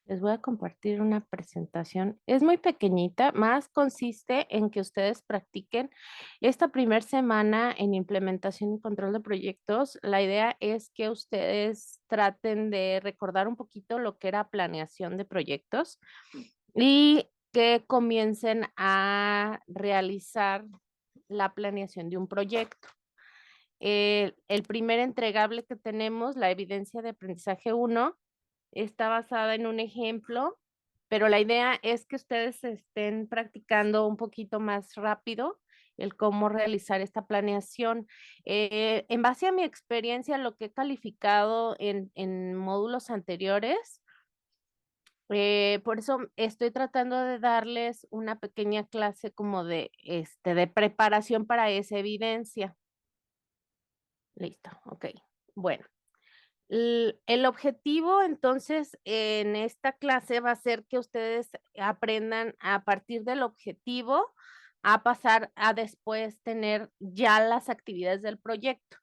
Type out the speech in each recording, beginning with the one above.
Les voy a compartir una presentación. Es muy pequeñita, más consiste en que ustedes practiquen esta primer semana en implementación y control de proyectos. La idea es que ustedes traten de recordar un poquito lo que era planeación de proyectos y que comiencen a realizar la planeación de un proyecto. El primer entregable que tenemos, la evidencia de aprendizaje uno, está basada en un ejemplo, pero la idea es que ustedes estén practicando un poquito más rápido el cómo realizar esta planeación. En base a mi experiencia, lo que he calificado en módulos anteriores, por eso estoy tratando de darles una pequeña clase como de preparación para esa evidencia. Listo, ok. Bueno. El objetivo, entonces, en esta clase va a ser que ustedes aprendan a partir del objetivo a pasar a después tener ya las actividades del proyecto.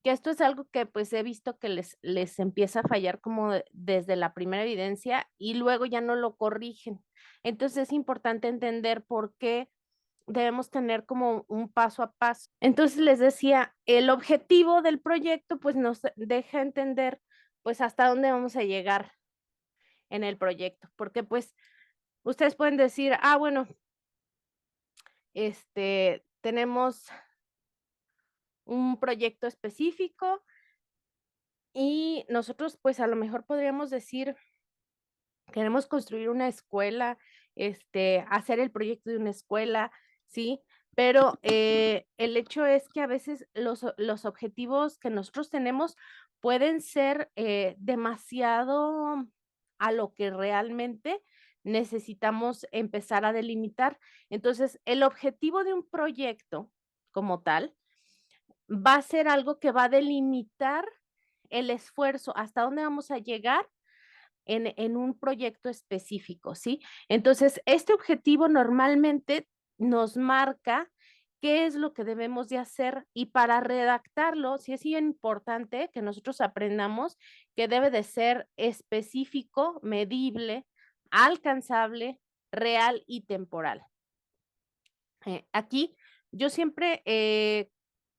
Que esto es algo que pues he visto que les empieza a fallar como desde la primera evidencia y luego ya no lo corrigen. Entonces es importante entender por qué debemos tener como un paso a paso. Entonces les decía, el objetivo del proyecto pues nos deja entender pues hasta dónde vamos a llegar en el proyecto, porque pues ustedes pueden decir, ah, bueno, tenemos un proyecto específico y nosotros pues a lo mejor podríamos decir, queremos construir una escuela, hacer el proyecto de una escuela, ¿sí? Pero el hecho es que a veces los objetivos que nosotros tenemos pueden ser demasiado a lo que realmente necesitamos empezar a delimitar. Entonces, el objetivo de un proyecto como tal va a ser algo que va a delimitar el esfuerzo, hasta dónde vamos a llegar en un proyecto específico, ¿sí? Entonces, este objetivo normalmente nos marca qué es lo que debemos de hacer y para redactarlo, sí es importante que nosotros aprendamos que debe de ser específico, medible, alcanzable, real y temporal. Aquí yo siempre,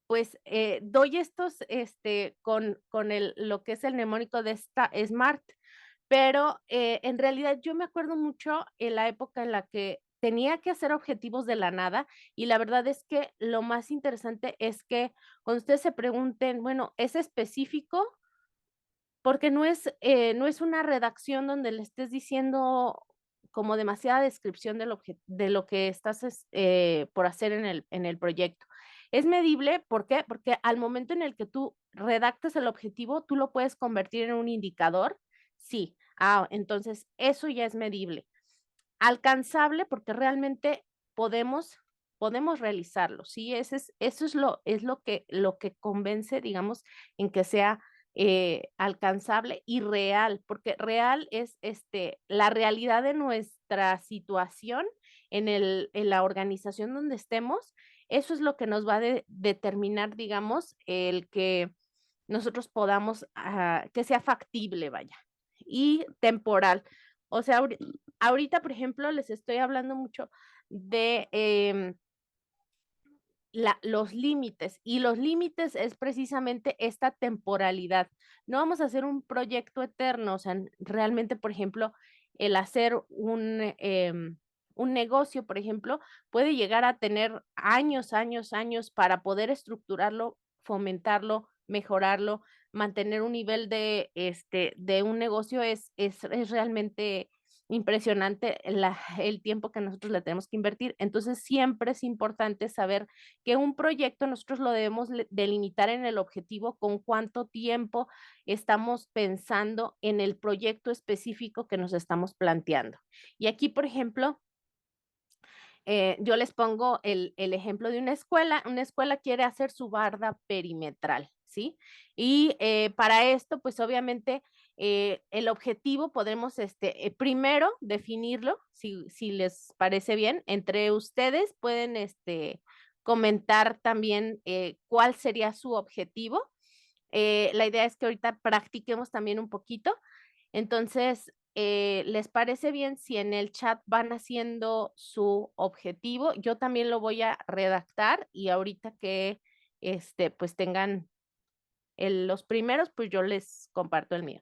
pues, doy estos, con lo que es el mnemónico de esta SMART, pero, en realidad yo me acuerdo mucho en la época en la que tenía que hacer objetivos de la nada, y la verdad es que lo más interesante es que cuando ustedes se pregunten, bueno, ¿es específico? Porque no es una redacción donde le estés diciendo como demasiada descripción de lo que estás, por hacer en el proyecto. Es medible, ¿por qué? Porque al momento en el que tú redactas el objetivo, tú lo puedes convertir en un indicador. Sí, entonces eso ya es medible. Alcanzable, porque realmente podemos podemos realizarlo, ¿sí? Eso es lo que convence, digamos, en que sea, alcanzable y real, porque real es, la realidad de nuestra situación en la organización donde estemos. Eso es lo que nos va a determinar, digamos, el que nosotros podamos, que sea factible, vaya, y temporal. O sea, ahorita, por ejemplo, les estoy hablando mucho de los límites, y los límites es precisamente esta temporalidad. No vamos a hacer un proyecto eterno, o sea, realmente, por ejemplo, el hacer un negocio, por ejemplo, puede llegar a tener años, años, años para poder estructurarlo, fomentarlo, mejorarlo, mantener un nivel de un negocio es realmente impresionante el tiempo que nosotros le tenemos que invertir. Entonces, siempre es importante saber que un proyecto nosotros lo debemos delimitar en el objetivo con cuánto tiempo estamos pensando en el proyecto específico que nos estamos planteando. Y aquí, por ejemplo, yo les pongo el ejemplo de una escuela quiere hacer su barda perimetral, ¿sí? Y para esto, pues obviamente, el objetivo podemos, primero definirlo, si les parece bien, entre ustedes pueden, comentar también cuál sería su objetivo. La idea es que ahorita practiquemos también un poquito. Entonces, ¿les parece bien si en el chat van haciendo su objetivo? Yo también lo voy a redactar y ahorita que pues tengan los primeros, pues yo les comparto el mío.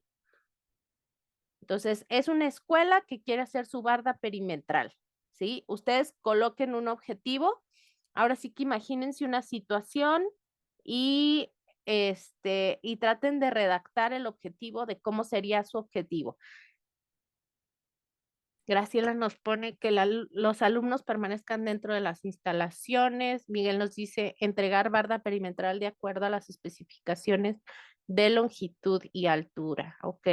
Entonces, es una escuela que quiere hacer su barda perimetral, ¿sí? Ustedes coloquen un objetivo. Ahora sí que imagínense una situación y y traten de redactar el objetivo de cómo sería su objetivo. Graciela nos pone que los alumnos permanezcan dentro de las instalaciones. Miguel nos dice entregar barda perimetral de acuerdo a las especificaciones de longitud y altura. Ok.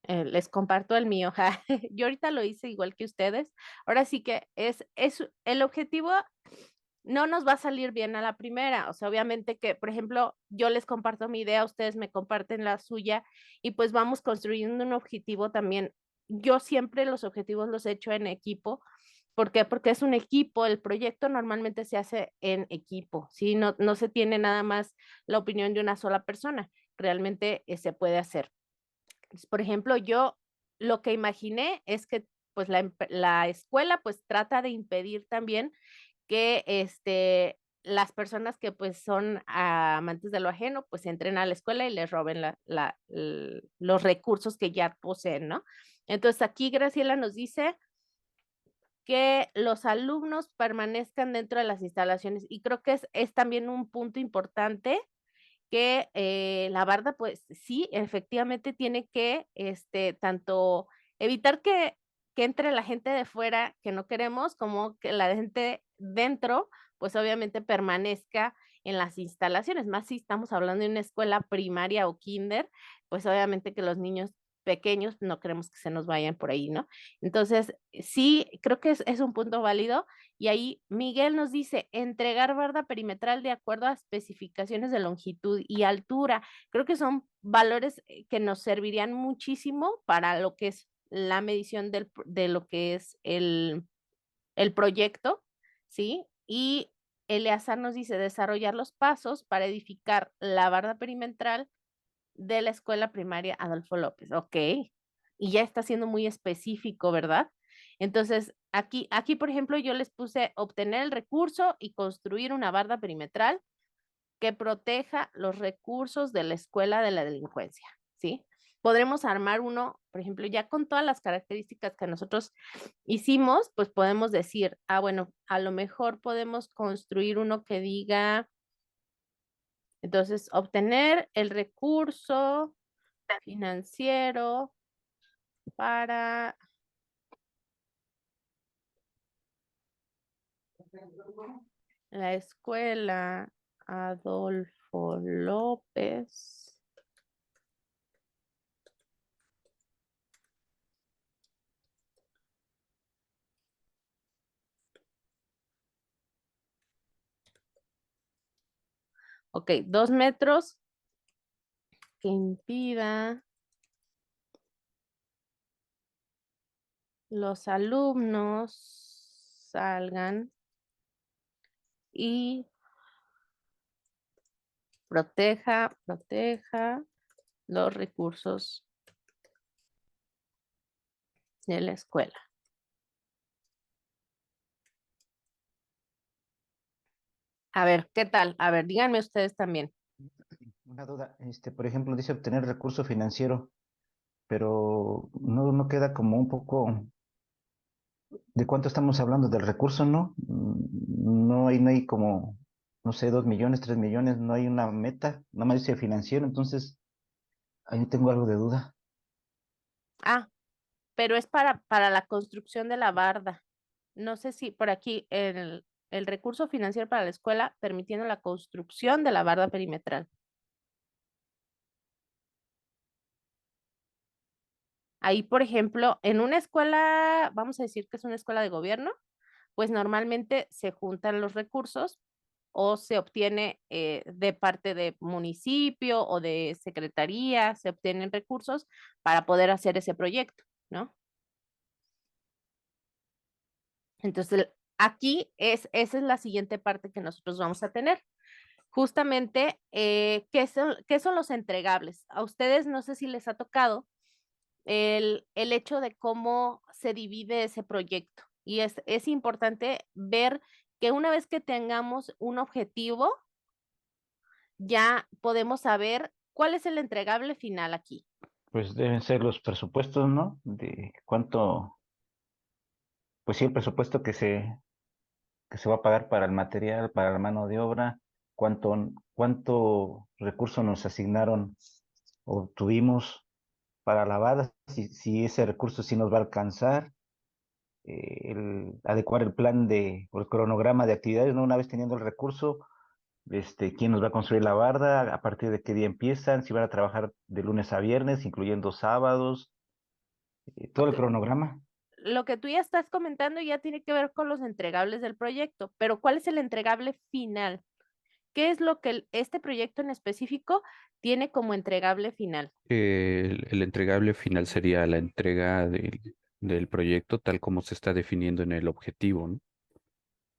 Les comparto el mío. Yo ahorita lo hice igual que ustedes. Ahora sí que es el objetivo no nos va a salir bien a la primera. O sea, obviamente que, por ejemplo, yo les comparto mi idea, ustedes me comparten la suya y pues vamos construyendo un objetivo también. Yo siempre los objetivos los he hecho en equipo. ¿Por qué? Porque es un equipo, el proyecto normalmente se hace en equipo, ¿sí? No se tiene nada más la opinión de una sola persona, realmente se puede hacer. Por ejemplo, yo lo que imaginé es que pues la escuela pues trata de impedir también que las personas que pues son amantes de lo ajeno pues entren a la escuela y les roben los recursos que ya poseen, ¿no? Entonces aquí Graciela nos dice que los alumnos permanezcan dentro de las instalaciones y creo que es también un punto importante que la barda, pues sí, efectivamente tiene que, tanto evitar que entre la gente de fuera que no queremos, como que la gente dentro, pues obviamente permanezca en las instalaciones, más si estamos hablando de una escuela primaria o kinder, pues obviamente que los niños pequeños no queremos que se nos vayan por ahí, ¿no? Entonces, sí, creo que es un punto válido y ahí Miguel nos dice, entregar barda perimetral de acuerdo a especificaciones de longitud y altura. Creo que son valores que nos servirían muchísimo para lo que es la medición de lo que es el proyecto, ¿sí? Y Eleazar nos dice, desarrollar los pasos para edificar la barda perimetral de la escuela primaria Adolfo López. Ok, y ya está siendo muy específico, ¿verdad? Entonces, aquí, por ejemplo, yo les puse obtener el recurso y construir una barda perimetral que proteja los recursos de la escuela de la delincuencia, ¿sí? Podremos armar uno, por ejemplo, ya con todas las características que nosotros hicimos, pues podemos decir, bueno, a lo mejor podemos construir uno que diga, entonces, obtener el recurso financiero para la escuela Adolfo López. Ok, 2 metros que impida los alumnos salgan y proteja los recursos de la escuela. A ver, ¿qué tal? A ver, díganme ustedes también. Una duda, por ejemplo, dice obtener recurso financiero, pero no queda como un poco de cuánto estamos hablando del recurso, ¿no? No hay como, no sé, 2 millones, 3 millones, no hay una meta, nada más dice financiero, entonces ahí tengo algo de duda. Ah, pero es para la construcción de la barda. No sé si por aquí el recurso financiero para la escuela permitiendo la construcción de la barda perimetral. Ahí, por ejemplo, en una escuela, vamos a decir que es una escuela de gobierno, pues normalmente se juntan los recursos o se obtiene de parte de municipio o de secretaría, se obtienen recursos para poder hacer ese proyecto, ¿no? Entonces, aquí esa es la siguiente parte que nosotros vamos a tener. Justamente, ¿qué son los entregables? A ustedes no sé si les ha tocado el hecho de cómo se divide ese proyecto. Y es importante ver que una vez que tengamos un objetivo, ya podemos saber cuál es el entregable final aquí. Pues deben ser los presupuestos, ¿no? De cuánto, pues sí, el presupuesto que se va a pagar para el material, para la mano de obra, cuánto recurso nos asignaron o tuvimos para la bada, si ese recurso sí nos va a alcanzar, adecuar el plan o el cronograma de actividades, ¿no? Una vez teniendo el recurso, quién nos va a construir la barda, a partir de qué día empiezan, si van a trabajar de lunes a viernes, incluyendo sábados, todo el Ok, cronograma. lo que tú ya estás comentando ya tiene que ver con los entregables del proyecto, pero ¿cuál es el entregable final? ¿Qué es lo que este proyecto en específico tiene como entregable final? El entregable final sería la entrega del proyecto tal como se está definiendo en el objetivo, ¿no?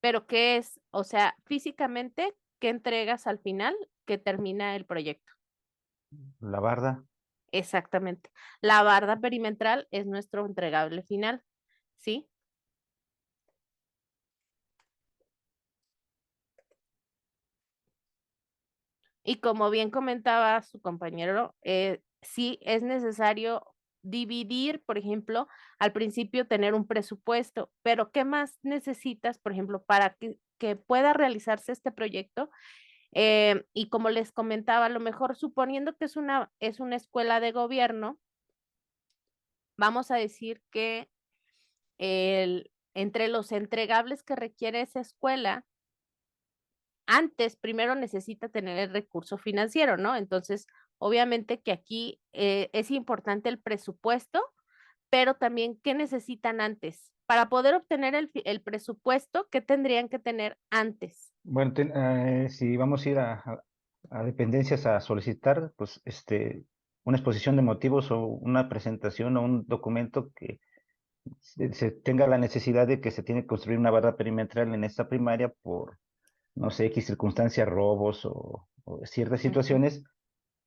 Pero ¿qué es? O sea, físicamente, ¿qué entregas al final que termina el proyecto? La barda, Exactamente. La barda perimetral es nuestro entregable final, ¿sí? Y como bien comentaba su compañero, sí es necesario dividir, por ejemplo, al principio tener un presupuesto, pero ¿qué más necesitas, por ejemplo, para que pueda realizarse este proyecto? Y como les comentaba, a lo mejor suponiendo que es una escuela de gobierno, vamos a decir que entre los entregables que requiere esa escuela, antes primero necesita tener el recurso financiero, ¿no? Entonces, obviamente que aquí es importante el presupuesto, pero también, ¿qué necesitan antes? Para poder obtener el presupuesto, ¿qué tendrían que tener antes? bueno, si vamos a ir a dependencias a solicitar, pues una exposición de motivos o una presentación o un documento que se tenga la necesidad de que se tiene que construir una barra perimetral en esta primaria por, no sé, X circunstancias, robos o ciertas Ujú. situaciones,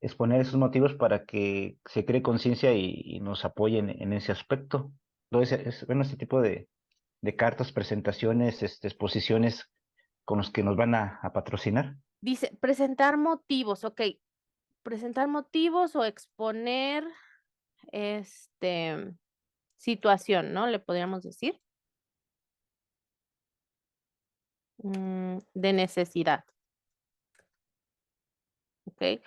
exponer esos motivos para que se cree conciencia y nos apoyen en ese aspecto. Entonces, bueno, este tipo de cartas, presentaciones, exposiciones con los que nos van a patrocinar. Dice, presentar motivos, ok, presentar motivos o exponer, este, situación, ¿no? Le podríamos decir, de necesidad, ¿ok?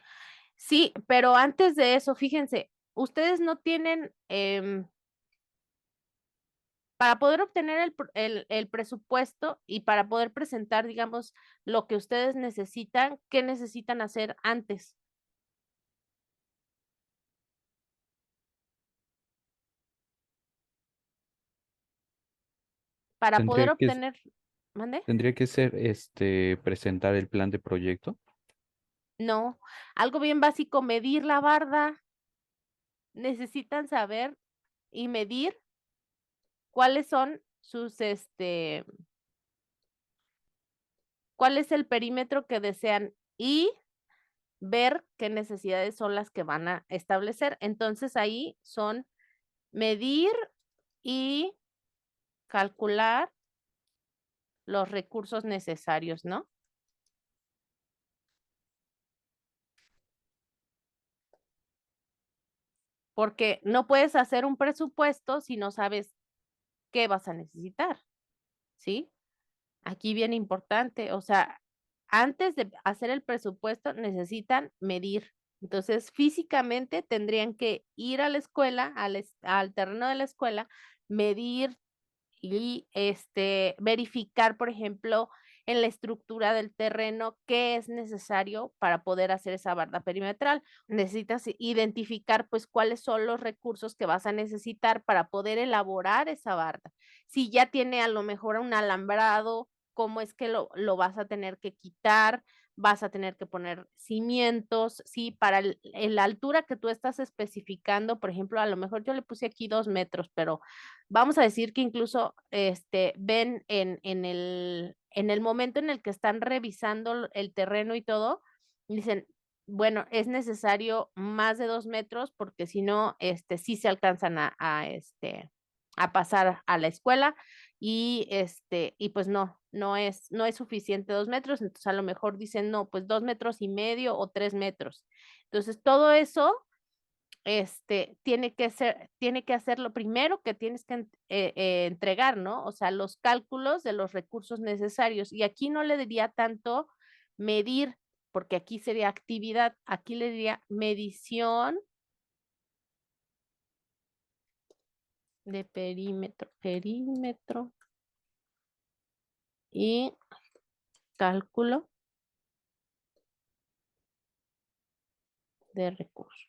Sí, pero antes de eso, fíjense, ustedes no tienen, para poder obtener el presupuesto y para poder presentar, digamos, lo que ustedes necesitan, ¿qué necesitan hacer antes? Para Tendría poder que, obtener, ¿mande? tendría que ser presentar el plan de proyecto. No, algo bien básico, medir la barda. Necesitan saber y medir cuáles son cuál es el perímetro que desean y ver qué necesidades son las que van a establecer. Entonces ahí son medir y calcular los recursos necesarios, ¿no? Porque no puedes hacer un presupuesto si no sabes qué vas a necesitar, ¿sí? Aquí bien importante, o sea, antes de hacer el presupuesto necesitan medir. Entonces, físicamente tendrían que ir a la escuela, al terreno de la escuela, medir y verificar, por ejemplo, en la estructura del terreno qué es necesario para poder hacer esa barda perimetral. Necesitas identificar pues cuáles son los recursos que vas a necesitar para poder elaborar esa barda. Si ya tiene a lo mejor un alambrado, cómo es que lo vas a tener que quitar, vas a tener que poner cimientos, sí, para la altura que tú estás especificando, por ejemplo, a lo mejor yo le puse aquí 2 metros, pero vamos a decir que incluso ven en el momento en el que están revisando el terreno y todo, dicen, bueno, es necesario más de 2 metros porque si no, sí se alcanzan a pasar a la escuela y pues no es suficiente 2 metros, entonces a lo mejor dicen, no, pues 2,5 metros o 3 metros. Entonces todo eso, tiene que hacer lo primero que tienes que entregar, ¿no? O sea, los cálculos de los recursos necesarios. Y aquí no le diría tanto medir, porque aquí sería actividad, aquí le diría medición de perímetro y cálculo de recursos.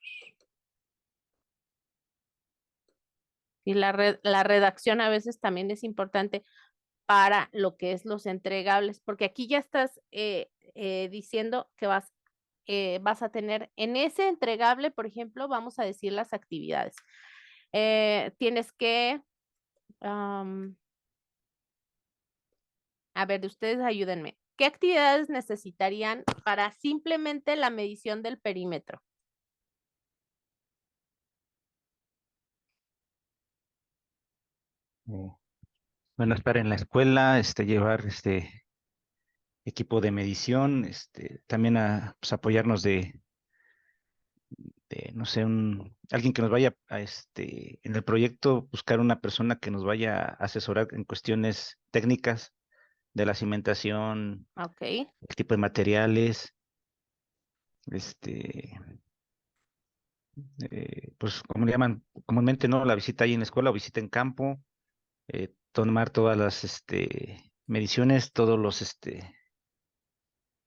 Y la redacción a veces también es importante para lo que es los entregables, porque aquí ya estás diciendo que vas a tener en ese entregable, por ejemplo, vamos a decir las actividades. Tienes que, a ver, ustedes ayúdenme. ¿Qué actividades necesitarían para simplemente la medición del perímetro? Eh, bueno, estar en la escuela, llevar equipo de medición, también pues, apoyarnos no sé, alguien que nos vaya en el proyecto, buscar una persona que nos vaya a asesorar en cuestiones técnicas de la cimentación, Ok. el tipo de materiales, este, pues, como le llaman comúnmente, ¿no? La visita ahí en la escuela o visita en campo, tomar todas las, mediciones, todos los,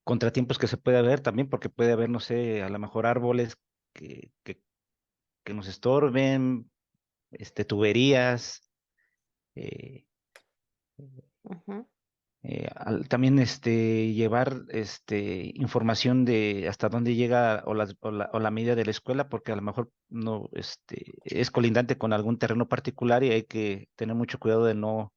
contratiempos que se puede haber también, porque puede haber, no sé, a lo mejor árboles que, que, que nos estorben, tuberías, eh, Ujú, también llevar información de hasta dónde llega o la medida de la escuela, porque a lo mejor no es colindante con algún terreno particular y hay que tener mucho cuidado de no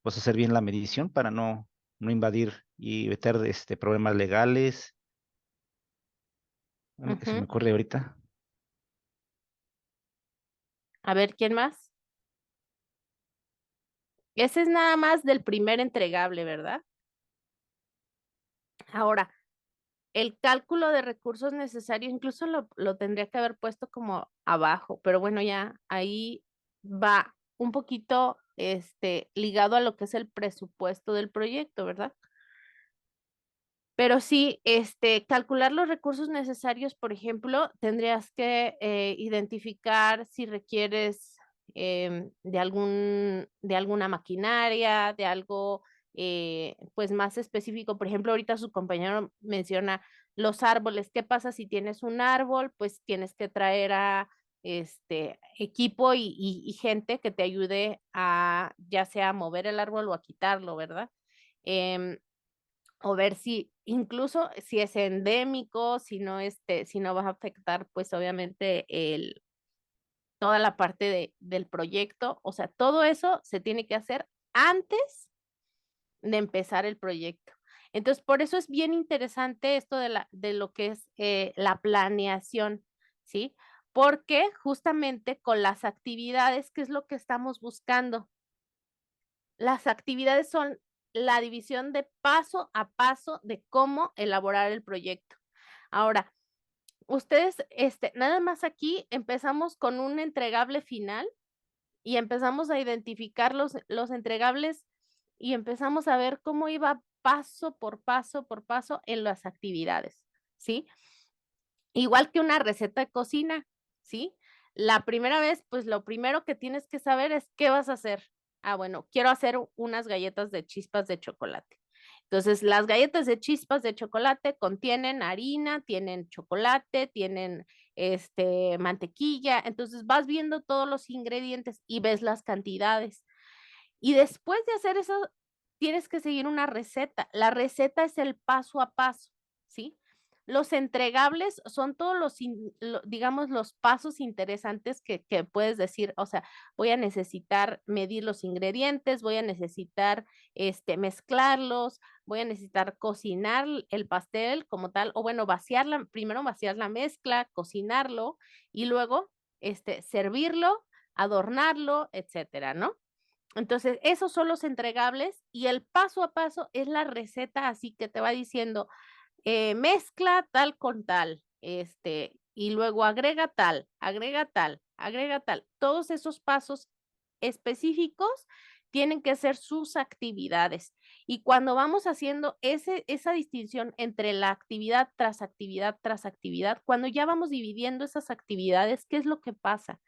pues, hacer bien la medición para no invadir y evitar problemas legales. Lo que se me ujú. ocurre ahorita. A ver, ¿quién más? Ese es nada más del primer entregable, ¿verdad? Ahora, el cálculo de recursos necesarios, incluso lo tendría que haber puesto como abajo, pero bueno, ya ahí va un poquito ligado a lo que es el presupuesto del proyecto, ¿verdad? Pero sí, calcular los recursos necesarios, por ejemplo, tendrías que identificar si requieres de alguna maquinaria, de algo pues más específico. Por ejemplo, ahorita su compañero menciona los árboles. ¿Qué pasa si tienes un árbol? Pues tienes que traer a equipo y gente que te ayude a ya sea a mover el árbol o a quitarlo, ¿verdad? Em, o ver si incluso si es endémico, si no va a afectar, pues obviamente toda la parte del proyecto. O sea, todo eso se tiene que hacer antes de empezar el proyecto. Entonces, por eso es bien interesante esto de lo que es la planeación, ¿sí? Porque justamente con las actividades, ¿qué es lo que estamos buscando? Las actividades son la división de paso a paso de cómo elaborar el proyecto. Ahora, ustedes, nada más aquí empezamos con un entregable final y empezamos a identificar los entregables y empezamos a ver cómo iba paso por paso en las actividades, ¿sí? Igual que una receta de cocina, ¿sí? La primera vez, pues lo primero que tienes que saber es qué vas a hacer. Ah, bueno, quiero hacer unas galletas de chispas de chocolate. Entonces, las galletas de chispas de chocolate contienen harina, tienen chocolate, tienen mantequilla. Entonces, vas viendo todos los ingredientes y ves las cantidades. Y después de hacer eso, tienes que seguir una receta. La receta es el paso a paso, ¿sí? Los entregables son todos digamos, los pasos interesantes que puedes decir, o sea, voy a necesitar medir los ingredientes, voy a necesitar mezclarlos, voy a necesitar cocinar el pastel como tal, o bueno, primero vaciar la mezcla, cocinarlo y luego servirlo, adornarlo, etcétera, ¿no? Entonces, esos son los entregables y el paso a paso es la receta, así que te va diciendo, mezcla tal con tal, y luego agrega tal, agrega tal, agrega tal. Todos esos pasos específicos tienen que ser sus actividades. Y cuando vamos haciendo esa distinción entre la actividad tras actividad tras actividad, cuando ya vamos dividiendo esas actividades, ¿qué es lo que pasa?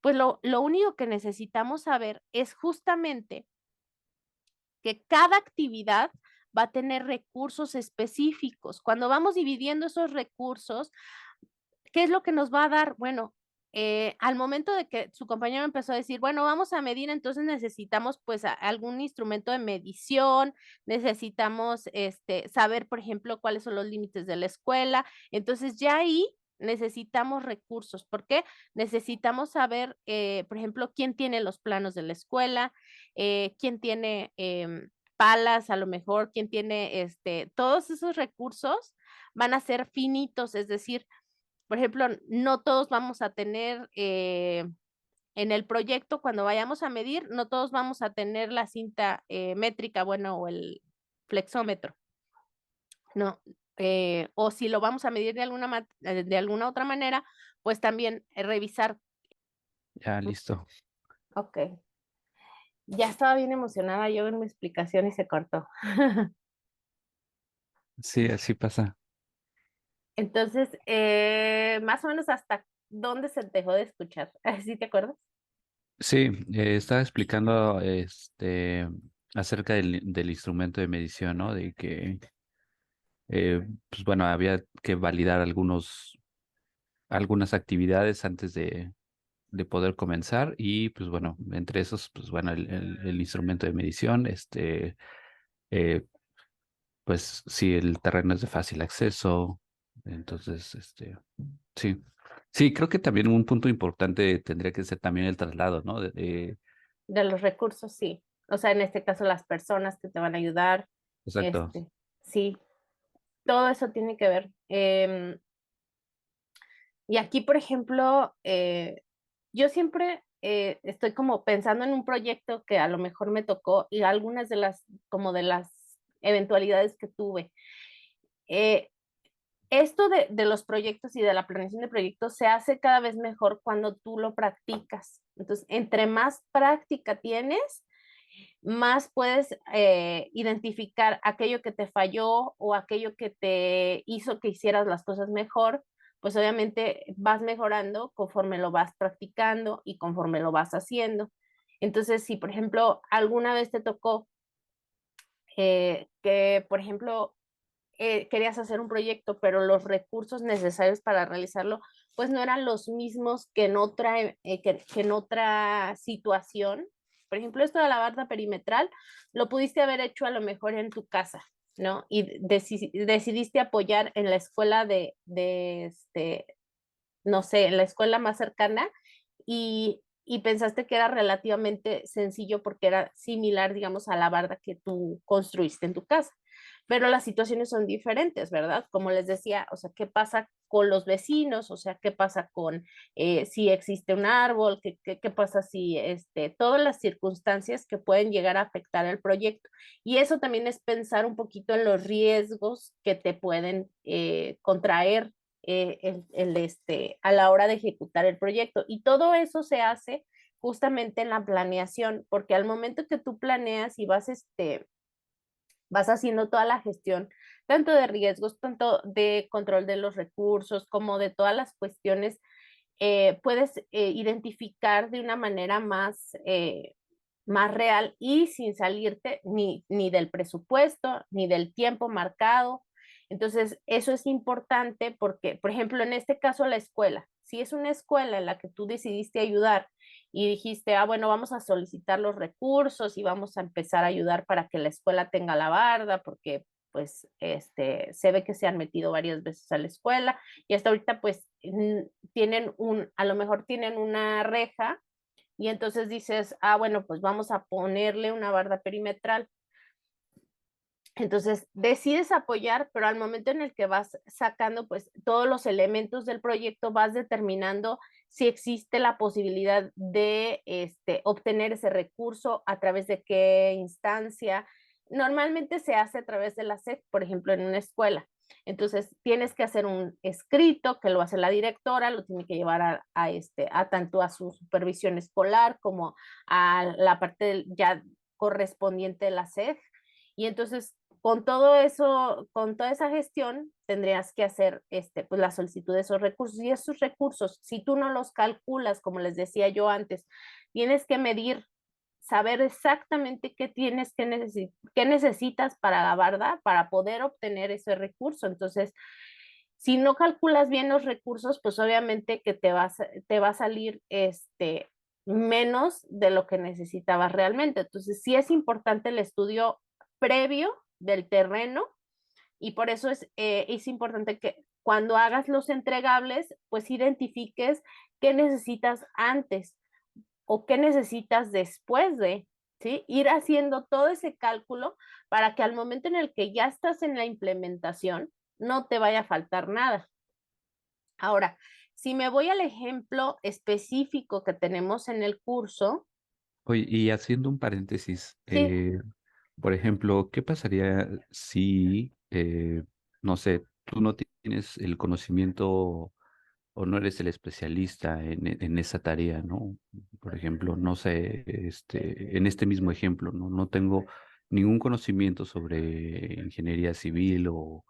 Pues lo único que necesitamos saber es justamente que cada actividad va a tener recursos específicos. Cuando vamos dividiendo esos recursos, ¿qué es lo que nos va a dar? Bueno, al momento de que su compañero empezó a decir, bueno, vamos a medir, entonces necesitamos pues algún instrumento de medición, necesitamos saber, por ejemplo, cuáles son los límites de la escuela. Entonces ya ahí necesitamos recursos. ¿Por qué? Necesitamos saber, por ejemplo, quién tiene los planos de la escuela, quién tiene palas, a lo mejor, quién tiene todos esos recursos van a ser finitos, es decir, por ejemplo, no todos vamos a tener en el proyecto, cuando vayamos a medir, no todos vamos a tener la cinta métrica, bueno, o el flexómetro, ¿no? O si lo vamos a medir de alguna otra manera, pues también revisar. Ya, listo. Ok, ya estaba bien emocionada yo en mi explicación y se cortó. Sí, así pasa. Entonces, más o menos hasta dónde se dejó de escuchar. ¿Sí te acuerdas? Sí, estaba explicando acerca del instrumento de medición, ¿no? De que, pues bueno, había que validar algunas actividades antes de poder comenzar y pues bueno, entre esos, pues bueno, el instrumento de medición, eh, pues si el terreno es de fácil acceso, entonces, sí. Sí, creo que también un punto importante tendría que ser también el traslado, ¿no? De los recursos, sí. O sea, en este caso, las personas que te van a ayudar, Exacto. sí, todo eso tiene que ver. Y aquí, por ejemplo, yo siempre estoy como pensando en un proyecto que a lo mejor me tocó y algunas como de las eventualidades que tuve. Eh, Esto de los proyectos y de la planeación de proyectos se hace cada vez mejor cuando tú lo practicas. Entonces, entre más práctica tienes, más puedes identificar aquello que te falló o aquello que te hizo que hicieras las cosas mejor, pues obviamente vas mejorando conforme lo vas practicando y conforme lo vas haciendo. Entonces, si por ejemplo alguna vez te tocó que, por ejemplo, querías hacer un proyecto, pero los recursos necesarios para realizarlo, pues no eran los mismos que en otra situación. Por ejemplo, esto de la barda perimetral, lo pudiste haber hecho a lo mejor en tu casa, ¿no? Y decidiste apoyar en la escuela no sé, en la escuela más cercana y pensaste que era relativamente sencillo porque era similar, digamos, a la barda que tú construiste en tu casa. Pero las situaciones son diferentes, ¿verdad? Como les decía, o sea, ¿qué pasa con los vecinos? O sea, ¿qué pasa con si existe un árbol? ¿Qué pasa si todas las circunstancias que pueden llegar a afectar el proyecto? Y eso también es pensar un poquito en los riesgos que te pueden contraer a la hora de ejecutar el proyecto. Y todo eso se hace justamente en la planeación, porque al momento que tú planeas y vas haciendo toda la gestión, tanto de riesgos, tanto de control de los recursos, como de todas las cuestiones, puedes identificar de una manera más real y sin salirte ni del presupuesto, ni del tiempo marcado. Entonces, eso es importante porque, por ejemplo, en este caso, la escuela, si es una escuela en la que tú decidiste ayudar y dijiste, ah, bueno, vamos a solicitar los recursos y vamos a empezar a ayudar para que la escuela tenga la barda, porque pues se ve que se han metido varias veces a la escuela y hasta ahorita pues a lo mejor tienen una reja y entonces dices, bueno, pues vamos a ponerle una barda perimetral. Entonces decides apoyar, pero al momento en el que vas sacando pues todos los elementos del proyecto, vas determinando si existe la posibilidad de obtener ese recurso, a través de qué instancia. Normalmente se hace a través de la SEP, por ejemplo, en una escuela. Entonces tienes que hacer un escrito que lo hace la directora, lo tiene que llevar a tanto a su supervisión escolar como a la parte ya correspondiente de la SED. Y entonces con todo eso, con toda esa gestión, tendrías que hacer pues la solicitud de esos recursos. Y esos recursos, si tú no los calculas, como les decía yo antes, tienes que medir, saber exactamente qué necesitas para la barda para poder obtener ese recurso. Entonces, si no calculas bien los recursos, pues obviamente que te va a salir menos de lo que necesitabas realmente. Entonces, sí es importante el estudio previo del terreno y por eso es importante que cuando hagas los entregables, pues identifiques qué necesitas antes o qué necesitas después de, ¿sí? Ir haciendo todo ese cálculo para que al momento en el que ya estás en la implementación, no te vaya a faltar nada. Ahora, si me voy al ejemplo específico que tenemos en el curso, Oye, y haciendo un paréntesis, sí, por ejemplo, ¿qué pasaría si, no sé, tú no tienes el conocimiento o no eres el especialista en esa tarea, ¿no? Por ejemplo, no sé, en este mismo ejemplo, ¿no? No tengo ningún conocimiento sobre ingeniería civil o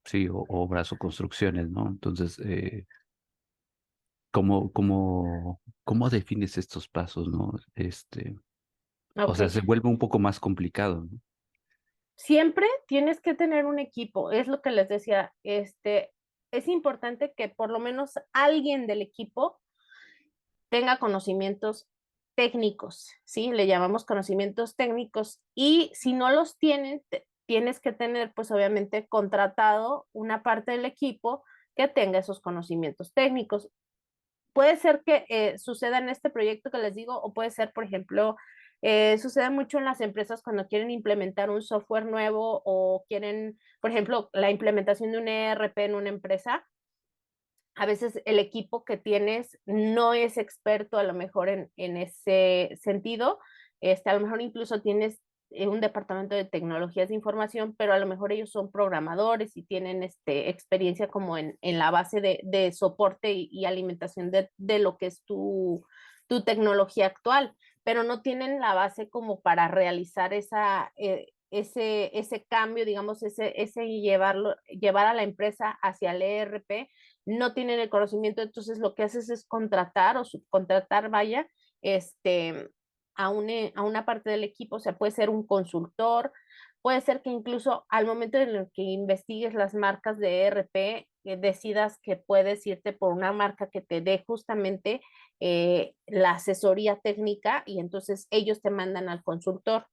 sí, o obras o construcciones, ¿no? Entonces, ¿cómo defines estos pasos, ¿no? O ok. sea, se vuelve un poco más complicado, ¿no? Siempre tienes que tener un equipo, es lo que les decía, es importante que por lo menos alguien del equipo tenga conocimientos técnicos, ¿sí? Le llamamos conocimientos técnicos y si no los tienen, tienes que tener pues obviamente contratado una parte del equipo que tenga esos conocimientos técnicos. Puede ser que suceda en este proyecto que les digo o puede ser, por ejemplo, sucede mucho en las empresas cuando quieren implementar un software nuevo o quieren, por ejemplo, la implementación de un ERP en una empresa. A veces el equipo que tienes no es experto a lo mejor en ese sentido. A lo mejor incluso tienes un departamento de tecnologías de información, pero a lo mejor ellos son programadores y tienen experiencia como en la base de soporte y alimentación de lo que es tu tecnología actual, pero no tienen la base como para realizar ese cambio, digamos, llevar a la empresa hacia el ERP, no tienen el conocimiento, entonces lo que haces es contratar o subcontratar, vaya, a una parte del equipo, o sea, puede ser un consultor, puede ser que incluso al momento en el que investigues las marcas de ERP, decidas que puedes irte por una marca que te dé justamente la asesoría técnica y entonces ellos te mandan al consultor.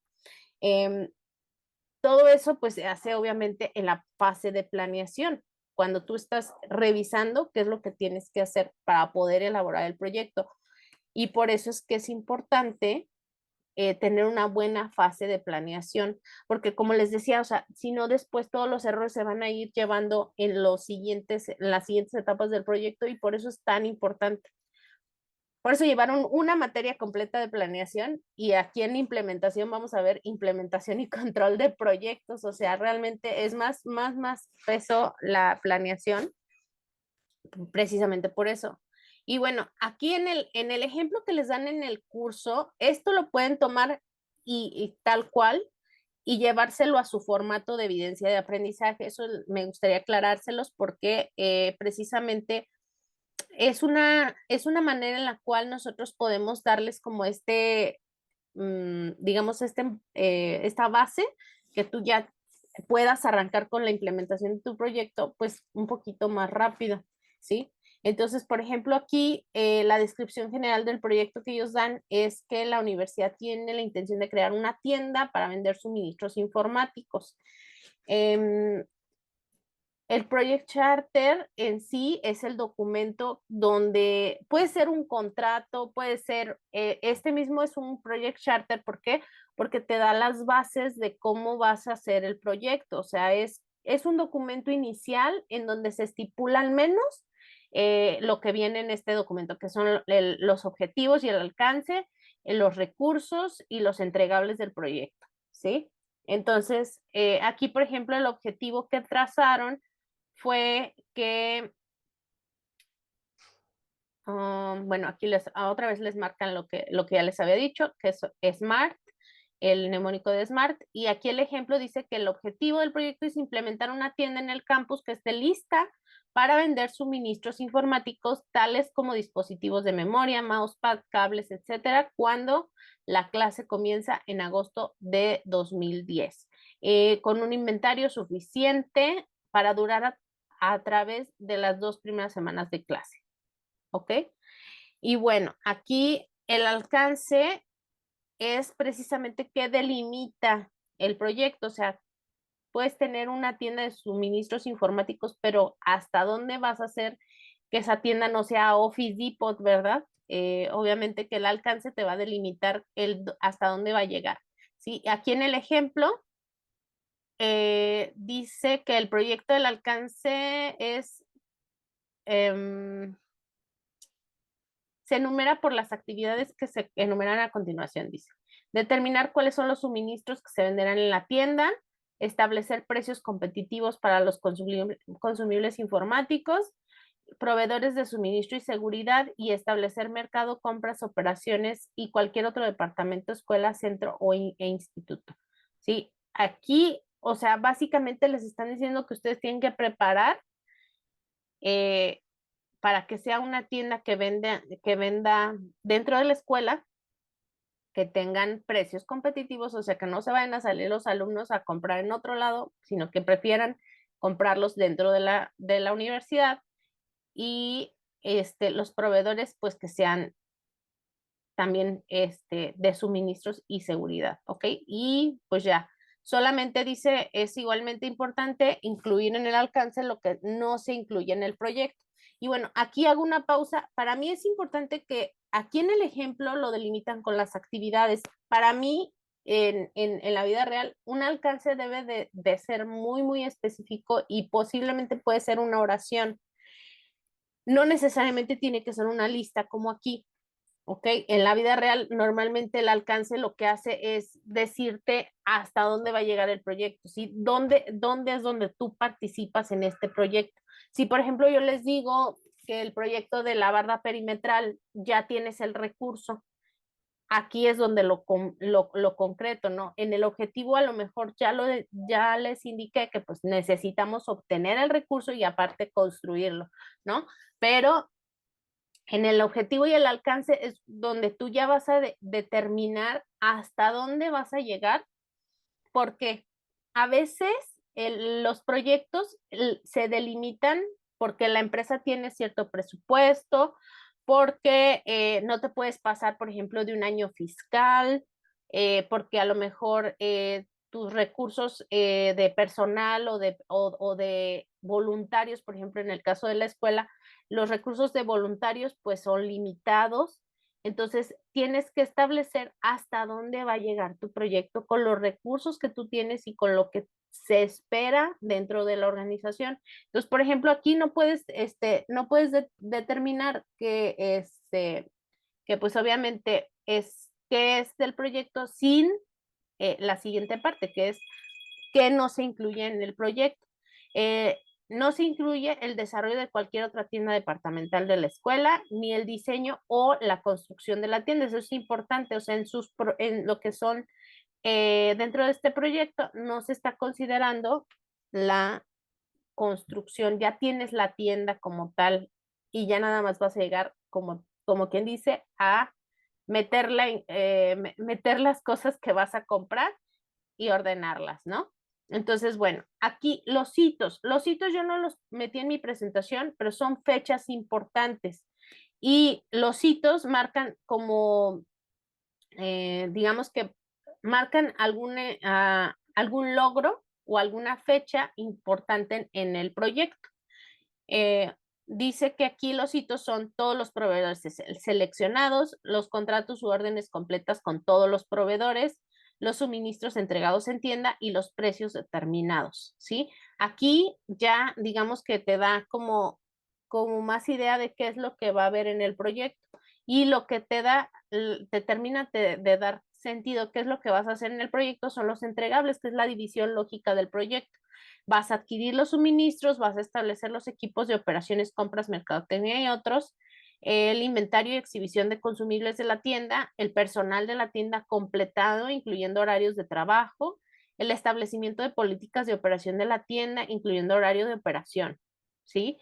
Eh, Todo eso pues se hace obviamente en la fase de planeación, cuando tú estás revisando qué es lo que tienes que hacer para poder elaborar el proyecto. Y por eso es que es importante tener una buena fase de planeación, porque como les decía, o sea, si no después todos los errores se van a ir llevando en las siguientes etapas del proyecto y por eso es tan importante. Por eso llevaron una materia completa de planeación y aquí en implementación vamos a ver implementación y control de proyectos. O sea, realmente es más peso la planeación, precisamente por eso. Y bueno, aquí en el ejemplo que les dan en el curso, esto lo pueden tomar y tal cual y llevárselo a su formato de evidencia de aprendizaje. Eso me gustaría aclarárselos porque precisamente es una manera en la cual nosotros podemos darles como digamos, esta base que tú ya puedas arrancar con la implementación de tu proyecto, pues un poquito más rápido, ¿sí? Entonces, por ejemplo, aquí la descripción general del proyecto que ellos dan es que la universidad tiene la intención de crear una tienda para vender suministros informáticos. El Project Charter en sí es el documento donde puede ser un contrato, puede ser, este mismo es un Project Charter, ¿por qué? Porque te da las bases de cómo vas a hacer el proyecto, o sea, es un documento inicial en donde se estipula al menos lo que viene en este documento, que son los objetivos y el alcance, los recursos y los entregables del proyecto, ¿sí? Entonces, aquí, por ejemplo, el objetivo que trazaron fue que, bueno, aquí otra vez les marcan lo que ya les había dicho, que es SMART, el mnemónico de SMART, y aquí el ejemplo dice que el objetivo del proyecto es implementar una tienda en el campus que esté lista para vender suministros informáticos tales como dispositivos de memoria, mousepad, cables, etcétera, cuando la clase comienza en agosto de 2010, con un inventario suficiente para durar a través de las 2 primeras semanas de clase, ¿ok? Y bueno, aquí el alcance es precisamente qué delimita el proyecto, o sea, puedes tener una tienda de suministros informáticos, pero ¿hasta dónde vas a hacer que esa tienda no sea Office Depot, verdad? Obviamente que el alcance te va a delimitar hasta dónde va a llegar. ¿Sí? Aquí en el ejemplo dice que el proyecto del alcance es se enumera por las actividades que se enumeran a continuación, dice. Determinar cuáles son los suministros que se venderán en la tienda, establecer precios competitivos para los consumibles informáticos, proveedores de suministro y seguridad y establecer mercado, compras, operaciones y cualquier otro departamento, escuela, centro e instituto. ¿Sí? Aquí, o sea, básicamente les están diciendo que ustedes tienen que preparar para que sea una tienda que venda dentro de la escuela, que tengan precios competitivos, o sea, que no se vayan a salir los alumnos a comprar en otro lado, sino que prefieran comprarlos dentro de la universidad y los proveedores, pues que sean también de suministros y seguridad, ¿ok? Y pues ya, solamente dice, es igualmente importante incluir en el alcance lo que no se incluye en el proyecto. Y bueno, aquí hago una pausa. Para mí es importante que aquí en el ejemplo lo delimitan con las actividades. Para mí, en la vida real, un alcance debe de ser muy, muy específico y posiblemente puede ser una oración. No necesariamente tiene que ser una lista como aquí. ¿Ok? En la vida real, normalmente el alcance lo que hace es decirte hasta dónde va a llegar el proyecto, ¿sí? ¿Dónde es donde tú participas en este proyecto? Si, por ejemplo, yo les digo que el proyecto de la barda perimetral ya tienes el recurso, aquí es donde lo concreto, ¿no? En el objetivo a lo mejor ya les indiqué que pues necesitamos obtener el recurso y aparte construirlo, ¿no? Pero en el objetivo y el alcance es donde tú ya vas a determinar hasta dónde vas a llegar, porque a veces los proyectos se delimitan porque la empresa tiene cierto presupuesto, porque no te puedes pasar, por ejemplo, de un año fiscal, porque a lo mejor tus recursos de personal o de voluntarios, por ejemplo, en el caso de la escuela, los recursos de voluntarios pues son limitados. Entonces, tienes que establecer hasta dónde va a llegar tu proyecto con los recursos que tú tienes y con lo que se espera dentro de la organización. Entonces, por ejemplo, aquí no puedes determinar que pues obviamente qué es del proyecto sin la siguiente parte, que es qué no se incluye en el proyecto. Eh, no se incluye el desarrollo de cualquier otra tienda departamental de la escuela, ni el diseño o la construcción de la tienda. Eso es importante, o sea, en lo que son dentro de este proyecto no se está considerando la construcción, ya tienes la tienda como tal y ya nada más vas a llegar como quien dice a meter las cosas que vas a comprar y ordenarlas, ¿no? Entonces, bueno, aquí los hitos yo no los metí en mi presentación, pero son fechas importantes. Y los hitos marcan como, digamos que marcan algún logro o alguna fecha importante en el proyecto. Eh, Dice que aquí los hitos son todos los proveedores seleccionados, los contratos u órdenes completas con todos los proveedores, los suministros entregados en tienda y los precios determinados, ¿sí? Aquí ya digamos que te da como más idea de qué es lo que va a haber en el proyecto y lo que te termina de dar sentido, qué es lo que vas a hacer en el proyecto, son los entregables, que es la división lógica del proyecto. Vas a adquirir los suministros, vas a establecer los equipos de operaciones, compras, mercadotecnia y otros, el inventario y exhibición de consumibles de la tienda, el personal de la tienda completado, incluyendo horarios de trabajo, el establecimiento de políticas de operación de la tienda, incluyendo horario de operación, ¿sí?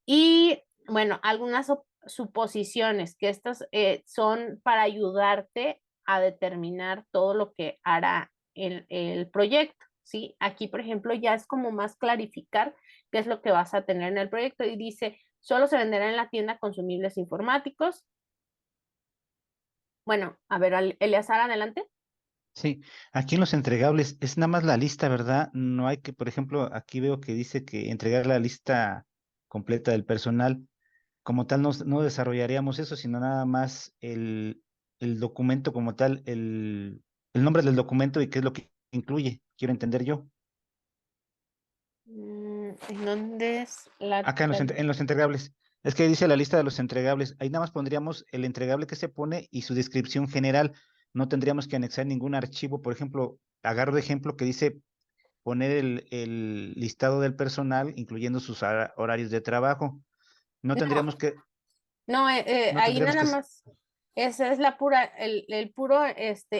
Y bueno, algunas suposiciones, que estas son para ayudarte a determinar todo lo que hará el proyecto, ¿sí? Aquí, por ejemplo, ya es como más clarificar qué es lo que vas a tener en el proyecto y dice, solo se venderá en la tienda consumibles informáticos. Bueno, a ver, Eleazar, adelante. Sí, aquí en los entregables es nada más la lista, ¿verdad? No hay que, por ejemplo, aquí veo que dice que entregar la lista completa del personal. Como tal, no desarrollaríamos eso, sino nada más el documento como tal, el nombre del documento y qué es lo que incluye. Quiero entender yo. ¿En dónde es Acá en los entregables. Es que dice la lista de los entregables. Ahí nada más pondríamos el entregable que se pone y su descripción general. No tendríamos que anexar ningún archivo. Por ejemplo, agarro de ejemplo que dice poner el listado del personal, incluyendo sus horarios de trabajo. No No, tendríamos que, no, no ahí tendríamos nada que, más, esa es la pura, el puro,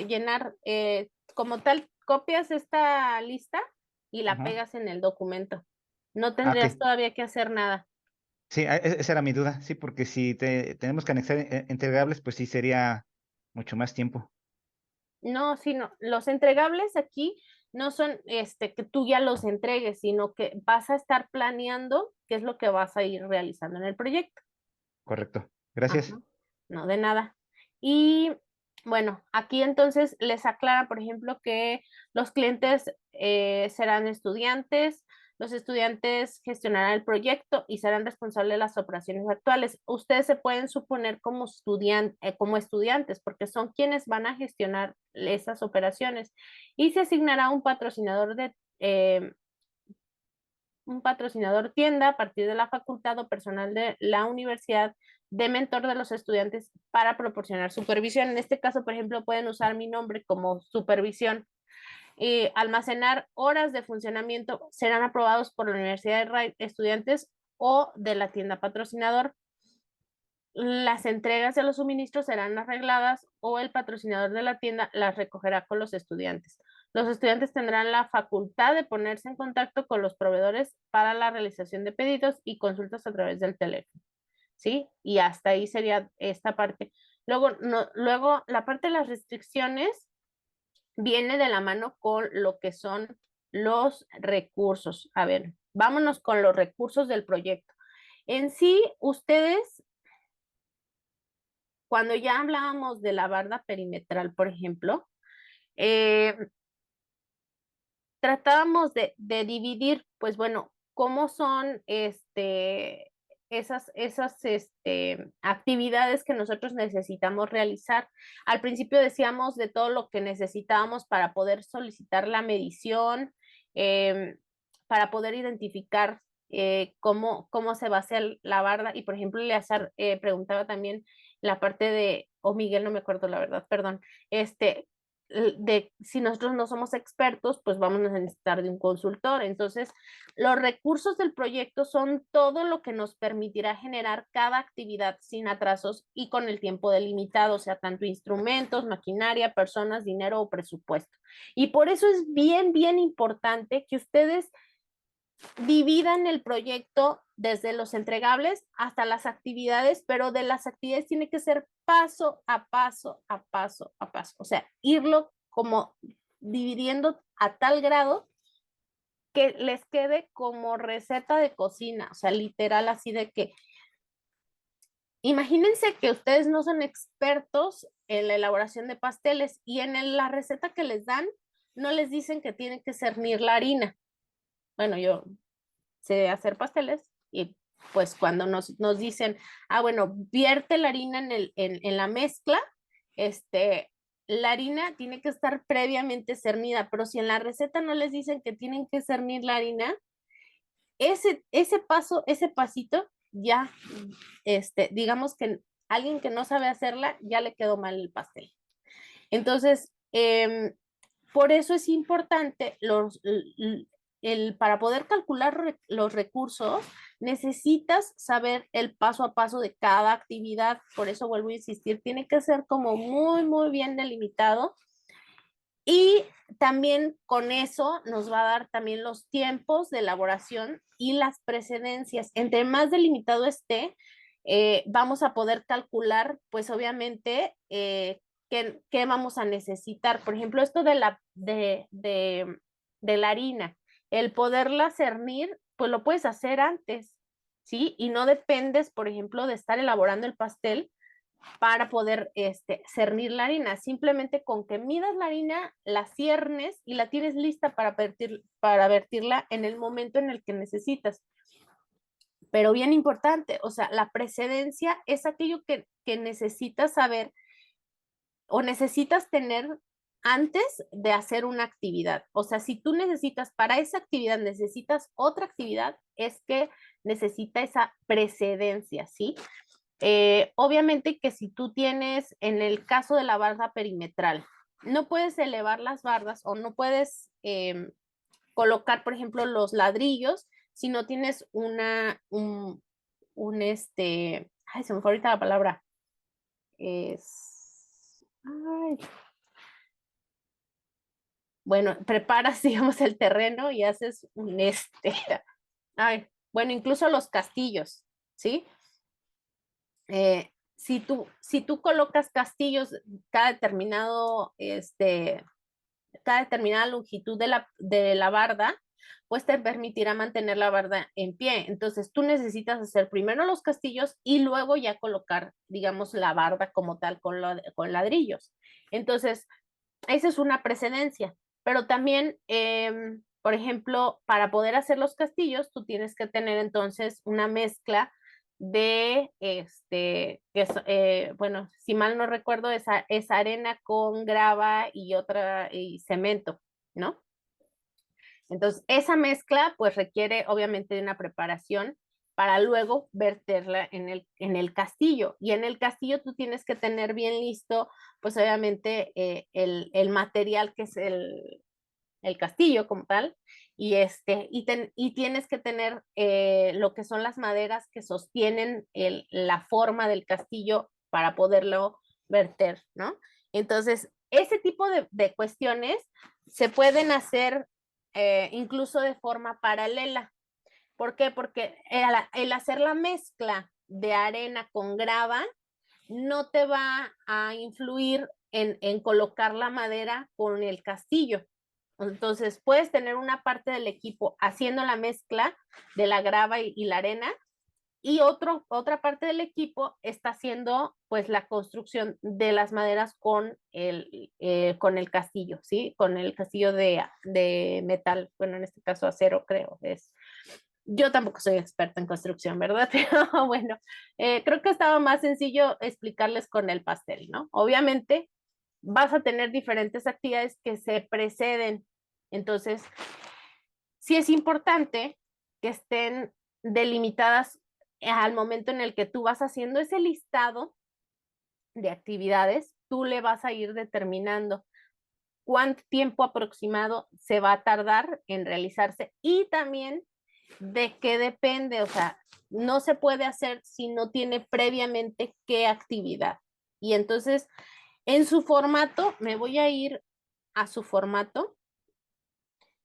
llenar, como tal, copias esta lista y la ajá. pegas en el documento. No Ah, tendrías ok. todavía que hacer nada. Sí, esa era mi duda. Sí, porque si tenemos que anexar entregables, pues sí sería mucho más tiempo. No, sino los entregables aquí no son, que tú ya los entregues, sino que vas a estar planeando qué es lo que vas a ir realizando en el proyecto. Correcto. Ajá, Gracias. no, de nada. Y bueno, aquí entonces les aclara, por ejemplo, que los clientes serán estudiantes, los estudiantes gestionarán el proyecto y serán responsables de las operaciones actuales. Ustedes se pueden suponer como estudiantes, porque son quienes van a gestionar esas operaciones y se asignará un patrocinador tienda a partir de la facultad o personal de la universidad de mentor de los estudiantes para proporcionar supervisión. En este caso, por ejemplo, pueden usar mi nombre como supervisión. Almacenar horas de funcionamiento serán aprobados por la universidad de estudiantes o de la tienda patrocinador. Las entregas de los suministros serán arregladas o el patrocinador de la tienda las recogerá con los estudiantes. Los estudiantes tendrán la facultad de ponerse en contacto con los proveedores para la realización de pedidos y consultas a través del teléfono, ¿sí? Y hasta ahí sería esta parte. Luego, luego la parte de las restricciones viene de la mano con lo que son los recursos. A ver, vámonos con los recursos del proyecto. En sí, ustedes cuando ya hablábamos de la barda perimetral, por ejemplo, eh, tratábamos de dividir, pues bueno, cómo son esas actividades que nosotros necesitamos realizar. Al principio decíamos de todo lo que necesitábamos para poder solicitar la medición, eh, para poder identificar cómo se va a hacer la barda. Y por ejemplo, Eleazar preguntaba también la parte o Miguel, no me acuerdo la verdad, perdón, de si nosotros no somos expertos, pues vamos a necesitar de un consultor. Entonces, los recursos del proyecto son todo lo que nos permitirá generar cada actividad sin atrasos y con el tiempo delimitado, o sea, tanto instrumentos, maquinaria, personas, dinero o presupuesto. Y por eso es bien importante que ustedes dividan el proyecto desde los entregables hasta las actividades, pero de las actividades tiene que ser paso a paso, a paso a paso. O sea, irlo como dividiendo a tal grado que les quede como receta de cocina, o sea, literal así de que, imagínense que ustedes no son expertos en la elaboración de pasteles y la receta que les dan, no les dicen que tienen que cernir la harina. Bueno, yo sé hacer pasteles y pues cuando nos dicen, bueno, vierte la harina en la mezcla, la harina tiene que estar previamente cernida, pero si en la receta no les dicen que tienen que cernir la harina, ese paso, ese pasito, ya, digamos que alguien que no sabe hacerla, ya le quedó mal el pastel. Entonces, por eso es importante para poder calcular los recursos, necesitas saber el paso a paso de cada actividad. Por eso vuelvo a insistir, tiene que ser como muy, muy bien delimitado. Y también con eso nos va a dar también los tiempos de elaboración y las precedencias. Entre más delimitado esté, vamos a poder calcular, pues obviamente, qué vamos a necesitar. Por ejemplo, esto de la harina, el poderla cernir, pues lo puedes hacer antes, ¿sí? Y no dependes, por ejemplo, de estar elaborando el pastel para poder cernir la harina. Simplemente con que midas la harina, la ciernes y la tienes lista para vertirla en el momento en el que necesitas. Pero bien importante, o sea, la precedencia es aquello que necesitas saber o necesitas tener antes de hacer una actividad. O sea, si tú necesitas para esa actividad, necesitas otra actividad, es que necesita esa precedencia, ¿sí? Obviamente que si tú tienes, en el caso de la barda perimetral, no puedes elevar las bardas o no puedes colocar, por ejemplo, los ladrillos si no tienes ay, se me fue ahorita la palabra, ay, bueno, preparas, digamos, el terreno y haces ay, bueno, incluso los castillos, ¿sí? Si tú colocas castillos cada determinado, cada determinada longitud de la barda, pues te permitirá mantener la barda en pie. Entonces tú necesitas hacer primero los castillos y luego ya colocar, digamos, la barda como tal con ladrillos. Entonces, esa es una precedencia. Pero también, por ejemplo, para poder hacer los castillos, tú tienes que tener entonces una mezcla de, bueno, si mal no recuerdo, es arena con grava y cemento, ¿no? Entonces, esa mezcla pues requiere obviamente de una preparación para luego verterla en el castillo. Y en el castillo tú tienes que tener bien listo, pues obviamente el material que es el castillo como tal, y tienes que tener lo que son las maderas que sostienen la forma del castillo para poderlo verter, ¿no? Entonces, ese tipo de cuestiones se pueden hacer incluso de forma paralela. ¿Por qué? Porque el hacer la mezcla de arena con grava no te va a influir en colocar la madera con el castillo. Entonces, puedes tener una parte del equipo haciendo la mezcla de la grava y la arena y otra parte del equipo está haciendo pues la construcción de las maderas con el castillo, ¿sí? Con el castillo de metal, bueno, en este caso acero creo es. Yo tampoco soy experta en construcción, ¿verdad? Pero bueno, creo que estaba más sencillo explicarles con el pastel, ¿no? Obviamente vas a tener diferentes actividades que se preceden. Entonces, sí es importante que estén delimitadas al momento en el que tú vas haciendo ese listado de actividades, tú le vas a ir determinando cuánto tiempo aproximado se va a tardar en realizarse y también de qué depende, o sea, no se puede hacer si no tiene previamente qué actividad. Y entonces, en su formato, me voy a ir a su formato.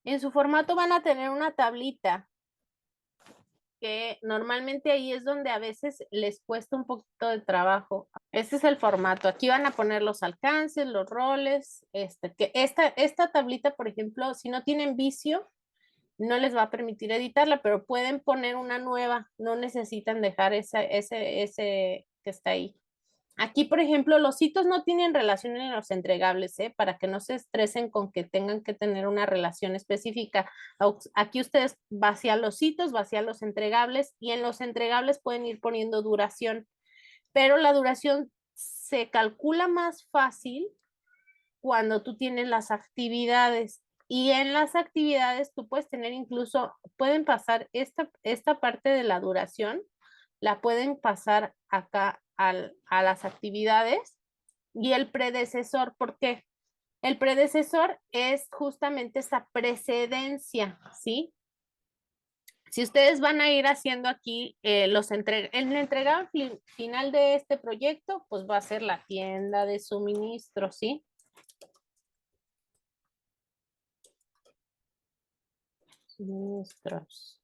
En su formato van a tener una tablita que normalmente ahí es donde a veces les cuesta un poquito de trabajo. Este es el formato. Aquí van a poner los alcances, los roles, que esta tablita, por ejemplo, si no tienen vicio, no les va a permitir editarla, pero pueden poner una nueva, no necesitan dejar ese que está ahí. Aquí, por ejemplo, los hitos no tienen relación en los entregables, ¿eh? Para que no se estresen con que tengan que tener una relación específica. Aquí ustedes vacían los hitos, vacían los entregables y en los entregables pueden ir poniendo duración, pero la duración se calcula más fácil cuando tú tienes las actividades. Y en las actividades tú puedes tener incluso, pueden pasar esta parte de la duración, la pueden pasar acá a las actividades y el predecesor, ¿por qué? El predecesor es justamente esa precedencia, ¿sí? Si ustedes van a ir haciendo aquí el entregado final de este proyecto, pues va a ser la tienda de suministro, ¿sí? Suministros.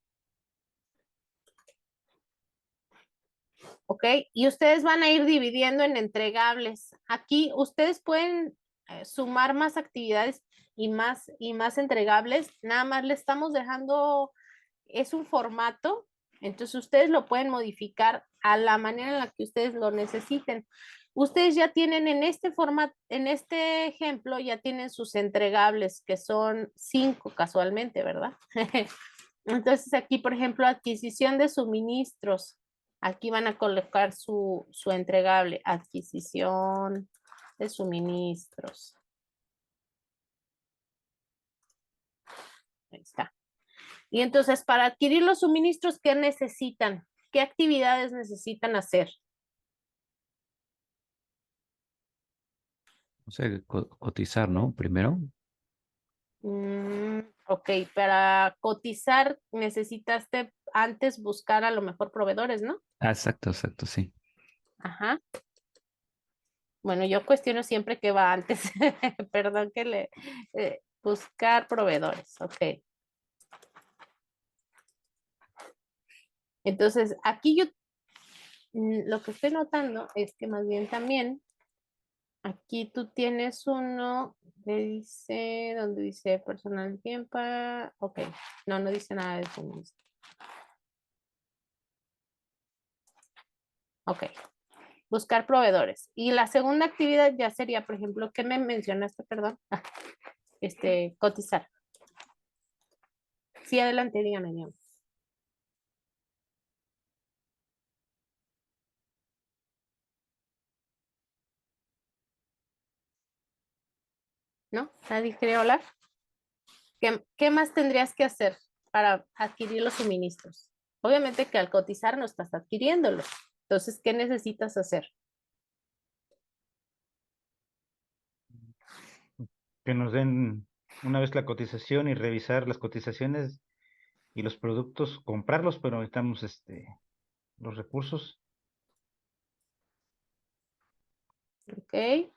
¿Ok? Y ustedes van a ir dividiendo en entregables. Aquí ustedes pueden sumar más actividades y más entregables. Nada más le estamos dejando, es un formato, entonces ustedes lo pueden modificar a la manera en la que ustedes lo necesiten. Ustedes ya tienen en este formato, en este ejemplo, ya tienen sus entregables, que son 5 casualmente, ¿verdad? Entonces aquí, por ejemplo, adquisición de suministros. Aquí van a colocar su entregable, adquisición de suministros. Ahí está. Y entonces, para adquirir los suministros, ¿qué necesitan? ¿Qué actividades necesitan hacer? O sea, cotizar, ¿no? Primero. Ok, para cotizar necesitaste antes buscar a lo mejor proveedores, ¿no? Ah, exacto, exacto, sí. Ajá. Bueno, yo cuestiono siempre qué va antes. Perdón que le... buscar proveedores, ok. Entonces, aquí yo lo que estoy notando es que más bien también aquí tú tienes uno que dice, donde dice personal tiempo, ok, no, no dice nada de eso. Ok, buscar proveedores. Y la segunda actividad ya sería, por ejemplo, ¿qué me mencionaste, perdón? Cotizar. Sí, adelante, dígame, dígame. ¿No? ¿Nadie quiere hablar? ¿Qué más tendrías que hacer para adquirir los suministros? Obviamente que al cotizar no estás adquiriéndolos. Entonces, ¿qué necesitas hacer? Que nos den una vez la cotización y revisar las cotizaciones y los productos, comprarlos, pero necesitamos los recursos. ¿Ok?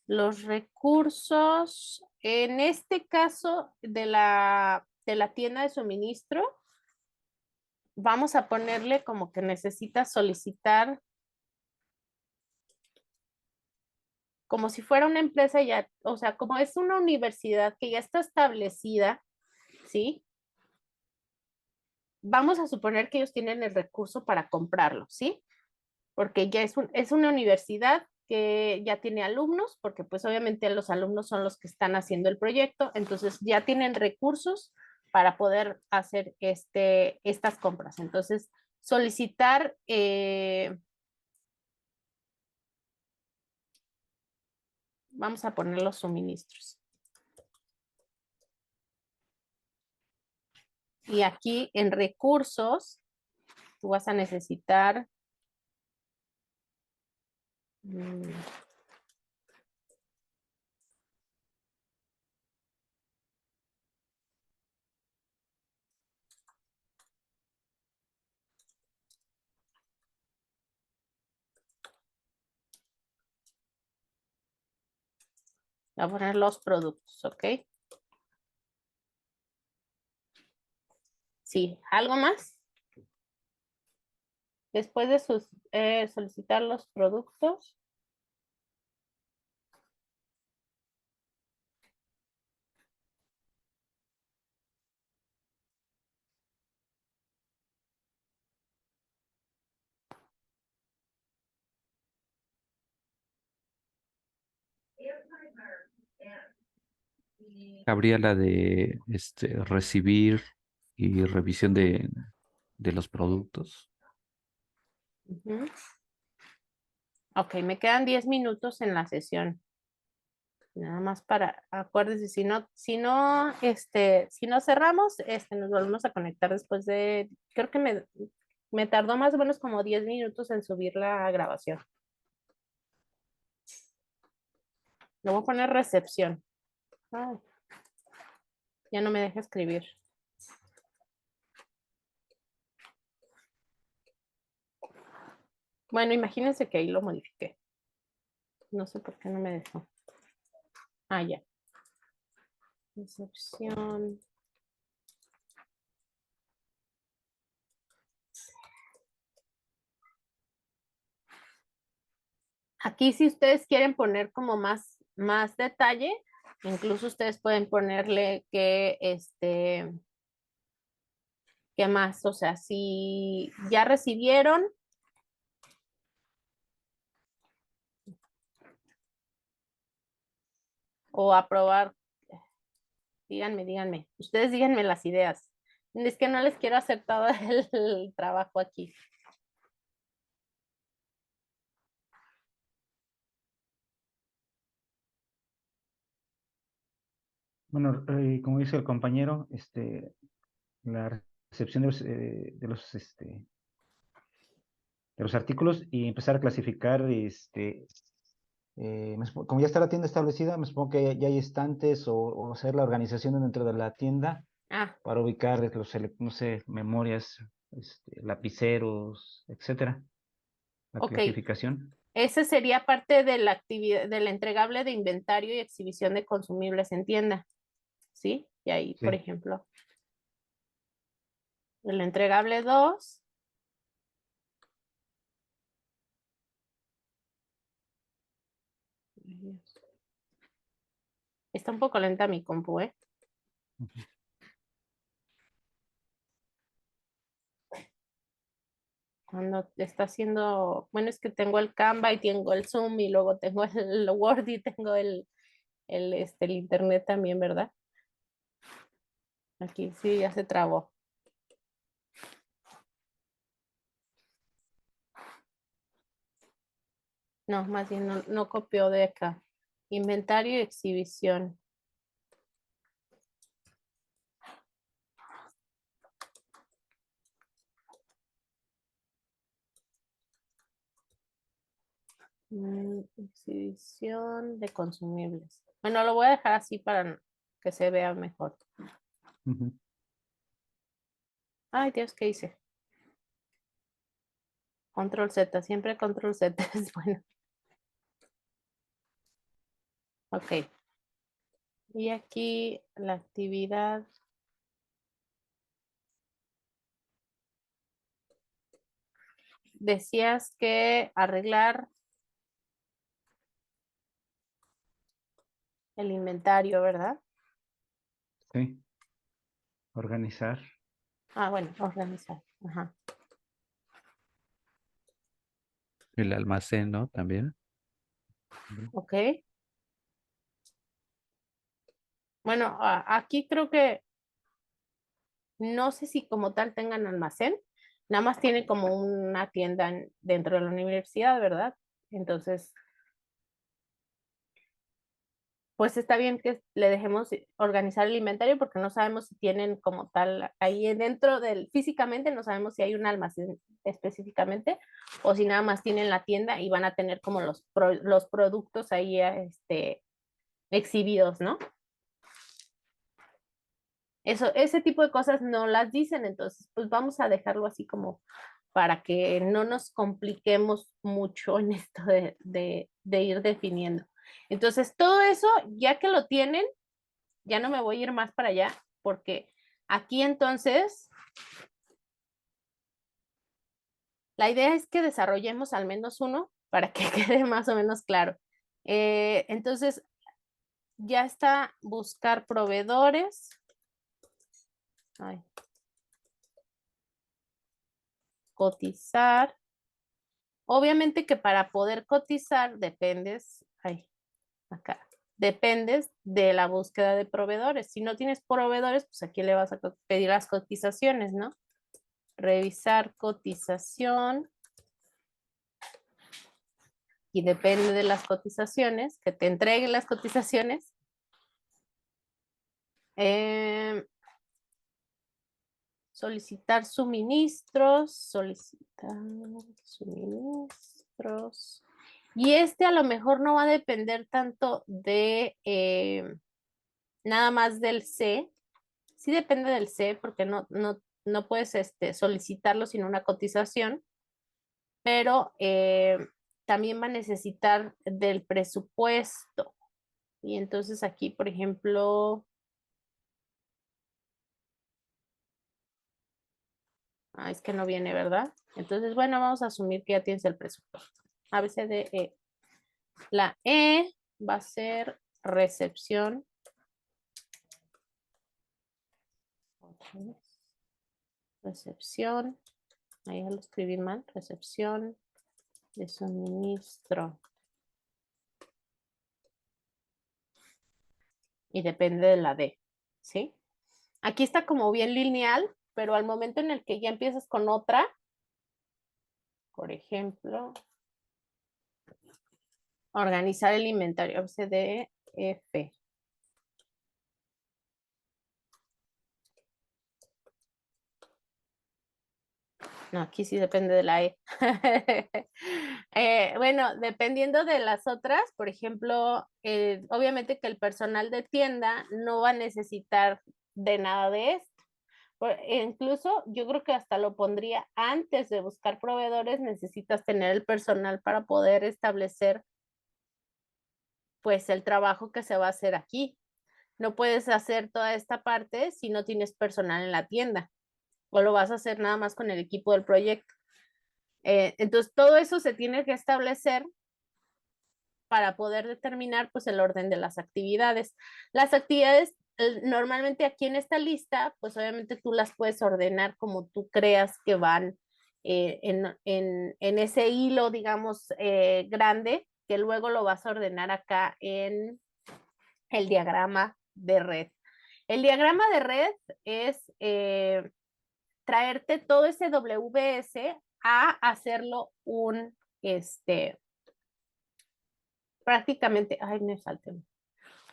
Los recursos, en este caso de la tienda de suministro, vamos a ponerle como que necesita solicitar como si fuera una empresa ya, o sea, como es una universidad que ya está establecida, ¿sí? Vamos a suponer que ellos tienen el recurso para comprarlo, ¿sí? Porque ya es una universidad que ya tiene alumnos, porque pues obviamente los alumnos son los que están haciendo el proyecto, entonces ya tienen recursos para poder hacer estas compras. Entonces, solicitar, vamos a poner los suministros. Y aquí en recursos, tú vas a necesitar voy a poner los productos, ¿ok? Sí, ¿algo más? Después de solicitar los productos, Habría la de recibir y revisión de los productos. Ujú. Ok, me quedan 10 minutos en la sesión. Nada más para, acuérdense, si no cerramos, nos volvemos a conectar después de, creo que me tardó más o menos como 10 minutos en subir la grabación. Le voy a poner recepción. Ay, ya no me deja escribir. Bueno, imagínense que ahí lo modifiqué. No sé por qué no me dejó. Ah, ya. Recepción. Aquí si ustedes quieren poner como más detalle, incluso ustedes pueden ponerle que ¿qué más? O sea, si ya recibieron o aprobar, díganme. Ustedes díganme las ideas. Es que no les quiero hacer todo el trabajo aquí. Bueno, como dice el compañero, la recepción de los artículos y empezar a clasificar, como ya está la tienda establecida, me supongo que ya hay estantes o hacer la organización dentro de la tienda Ah, para ubicar no sé, memorias, lapiceros, etcétera, la ok. clasificación. Ese sería parte de la actividad, del entregable de inventario y exhibición de consumibles en tienda. ¿Sí? Y ahí, por Sí. ejemplo, el entregable 2. Está un poco lenta mi compu, ¿eh? Ujú. Cuando está haciendo, bueno, es que tengo el Canva y tengo el Zoom y luego tengo el Word y tengo el internet también, ¿verdad? Aquí sí, ya se trabó. No, más bien no copió de acá. Inventario y exhibición. Exhibición de consumibles. Bueno, lo voy a dejar así para que se vea mejor. Ujú. Ay, Dios, ¿qué hice? Control Z, siempre control Z es bueno. Ok. Y aquí la actividad. Decías que arreglar el inventario, ¿verdad? Sí, organizar. Ah, bueno, organizar. Ajá. El almacén, ¿no? También. Ujú. Ok. Bueno, aquí creo que no sé si como tal tengan almacén, nada más tiene como una tienda dentro de la universidad, ¿verdad? Entonces, pues está bien que le dejemos organizar el inventario porque no sabemos si tienen como tal ahí dentro físicamente no sabemos si hay un almacén específicamente o si nada más tienen la tienda y van a tener como los productos ahí exhibidos, ¿no? Ese tipo de cosas no las dicen, entonces pues vamos a dejarlo así como para que no nos compliquemos mucho en esto de ir definiendo. Entonces, todo eso, ya que lo tienen, ya no me voy a ir más para allá, porque aquí entonces, la idea es que desarrollemos al menos uno para que quede más o menos claro. Entonces, ya está buscar proveedores. Ay, cotizar. Obviamente que para poder cotizar dependes, ay, acá. dependes de la búsqueda de proveedores. Si no tienes proveedores, pues aquí le vas a pedir las cotizaciones, ¿no? Revisar cotización. Y depende de las cotizaciones, que te entreguen las cotizaciones. Solicitar suministros, solicitar suministros. Y este a lo mejor no va a depender tanto de nada más del C. Sí depende del C porque no puedes solicitarlo sin una cotización, pero también va a necesitar del presupuesto. Y entonces aquí, por ejemplo, es que no viene, ¿verdad? Entonces, bueno, vamos a asumir que ya tienes el presupuesto. A, B, C, D, E. La E va a ser recepción. Recepción. Ahí ya lo escribí mal. Recepción de suministro. Y depende de la D, ¿sí? Aquí está como bien lineal, pero al momento en el que ya empiezas con otra, por ejemplo, organizar el inventario, C, D, F. No, aquí sí depende de la E. Bueno, dependiendo de las otras, por ejemplo, obviamente que el personal de tienda no va a necesitar de nada de esto. Incluso yo creo que hasta lo pondría antes de buscar proveedores, necesitas tener el personal para poder establecer pues el trabajo que se va a hacer aquí. No puedes hacer toda esta parte si no tienes personal en la tienda o lo vas a hacer nada más con el equipo del proyecto. Entonces, todo eso se tiene que establecer para poder determinar pues el orden de las actividades. Las actividades normalmente aquí en esta lista, pues obviamente tú las puedes ordenar como tú creas que van en ese hilo, digamos, grande, que luego lo vas a ordenar acá en el diagrama de red. El diagrama de red es traerte todo ese WS a hacerlo un, prácticamente, ay, me falta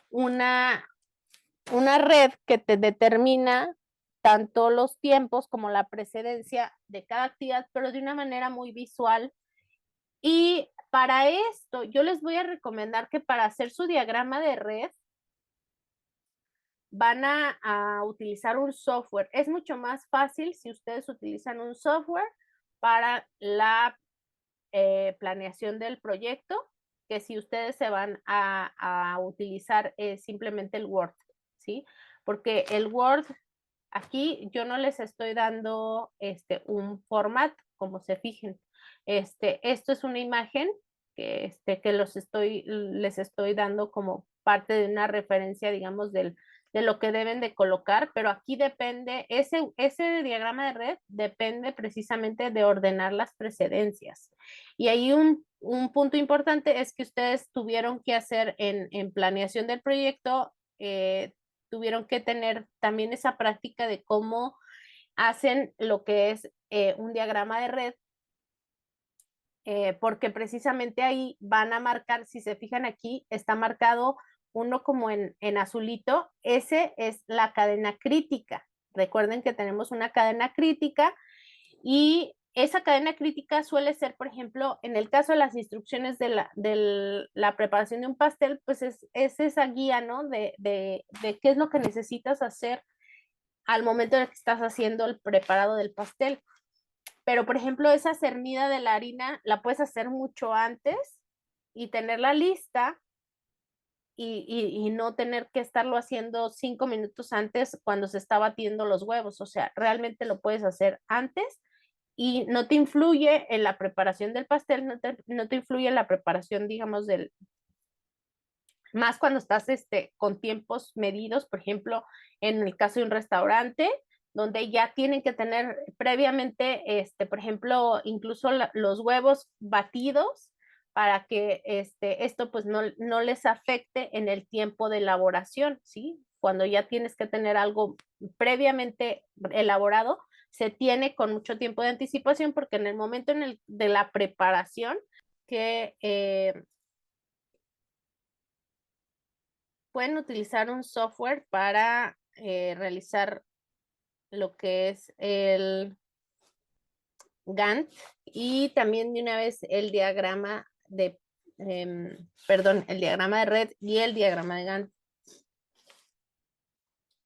una red que te determina tanto los tiempos como la precedencia de cada actividad, pero de una manera muy visual. Y para esto, yo les voy a recomendar que para hacer su diagrama de red, van a utilizar un software. Es mucho más fácil si ustedes utilizan un software para la planeación del proyecto que si ustedes se van a utilizar simplemente el Word, ¿sí? Porque el Word, aquí yo no les estoy dando un format, como se fijen. Esto es una imagen que les estoy dando como parte de una referencia, digamos, de lo que deben de colocar, pero aquí depende, ese diagrama de red depende precisamente de ordenar las precedencias. Y ahí un punto importante es que ustedes tuvieron que hacer en planeación del proyecto, tuvieron que tener también esa práctica de cómo hacen lo que es un diagrama de red, porque precisamente ahí van a marcar, si se fijan aquí, está marcado uno como en azulito, ese es la cadena crítica. Recuerden que tenemos una cadena crítica y esa cadena crítica suele ser, por ejemplo, en el caso de las instrucciones de la preparación de un pastel, pues es esa guía, ¿no? De qué es lo que necesitas hacer al momento en el que estás haciendo el preparado del pastel. Pero, por ejemplo, esa cernida de la harina la puedes hacer mucho antes y tenerla lista y no tener que estarlo haciendo 5 minutos antes cuando se está batiendo los huevos. O sea, realmente lo puedes hacer antes y no te influye en la preparación del pastel, no te influye en la preparación, digamos, más cuando estás con tiempos medidos, por ejemplo, en el caso de un restaurante, donde ya tienen que tener previamente, por ejemplo, incluso los huevos batidos para que esto pues no les afecte en el tiempo de elaboración, ¿sí? Cuando ya tienes que tener algo previamente elaborado, se tiene con mucho tiempo de anticipación porque en el momento de la preparación que pueden utilizar un software para realizar lo que es el Gantt y también de una vez el diagrama el diagrama de red y el diagrama de Gantt.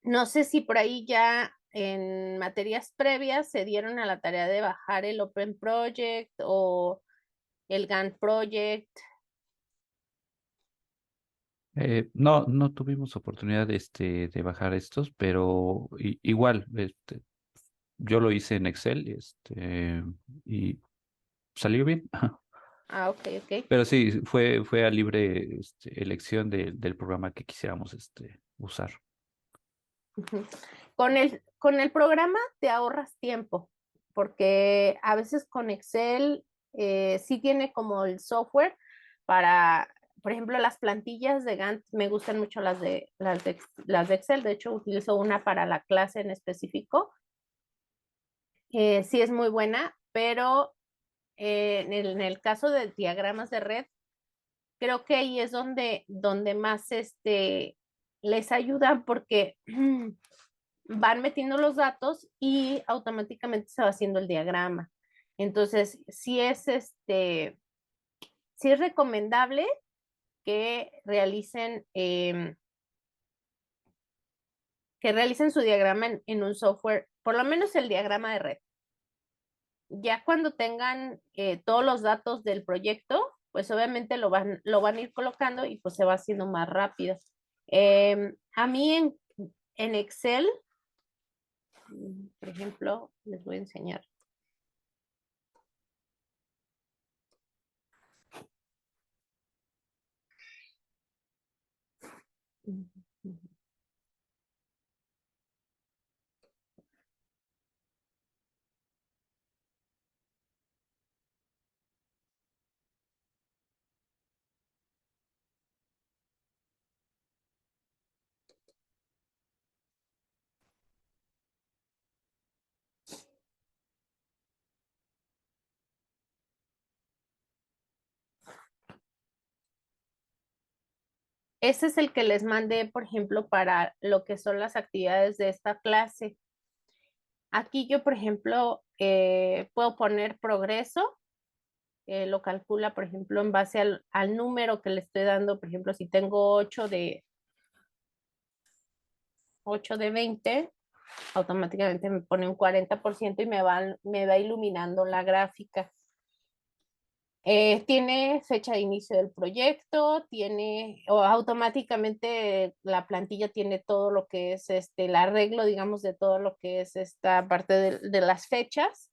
No sé si por ahí ya en materias previas se dieron a la tarea de bajar el Open Project o el Gantt Project. No, no tuvimos oportunidad de bajar estos, pero igual, yo lo hice en Excel, y salió bien. Ah, ok, ok. Pero sí, fue a libre elección del programa que quisiéramos usar. Ujú. Con el programa te ahorras tiempo, porque a veces con Excel sí tiene como el software para, por ejemplo, las plantillas de Gantt, me gustan mucho las de Excel, de hecho utilizo una para la clase en específico, sí es muy buena, pero en el caso de diagramas de red, creo que ahí es donde más les ayudan porque van metiendo los datos y automáticamente se va haciendo el diagrama. Entonces, sí es recomendable que realicen su diagrama en un software, por lo menos el diagrama de red. Ya cuando tengan todos los datos del proyecto, pues obviamente lo van a ir colocando y pues se va haciendo más rápido. A mí en Excel, por ejemplo, les voy a enseñar. Ese es el que les mandé, por ejemplo, para lo que son las actividades de esta clase. Aquí yo, por ejemplo, puedo poner progreso, lo calcula, por ejemplo, en base al número que le estoy dando. Por ejemplo, si tengo 8 de 20, automáticamente me pone un 40% y me va iluminando la gráfica. Tiene fecha de inicio del proyecto, o automáticamente la plantilla tiene todo lo que es el arreglo, digamos, de todo lo que es esta parte de las fechas.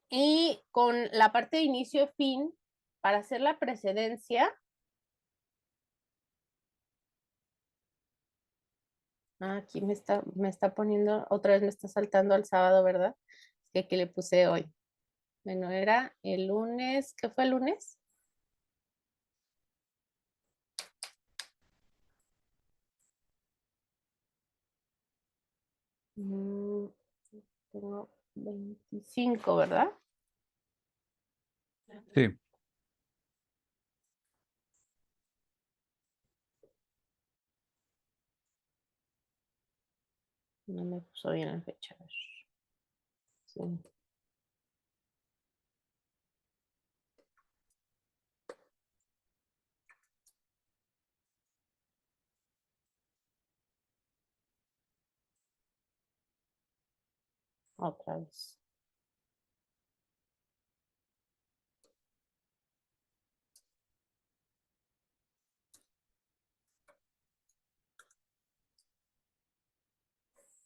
Y con la parte de inicio-fin, para hacer la precedencia, aquí me está poniendo, otra vez me está saltando al sábado, ¿verdad? Es que aquí le puse hoy. Bueno, era el lunes, ¿qué fue el lunes? Mm, Tengo 25, ¿verdad? Sí, No me puso bien la fecha. A ver. Sí, otra vez.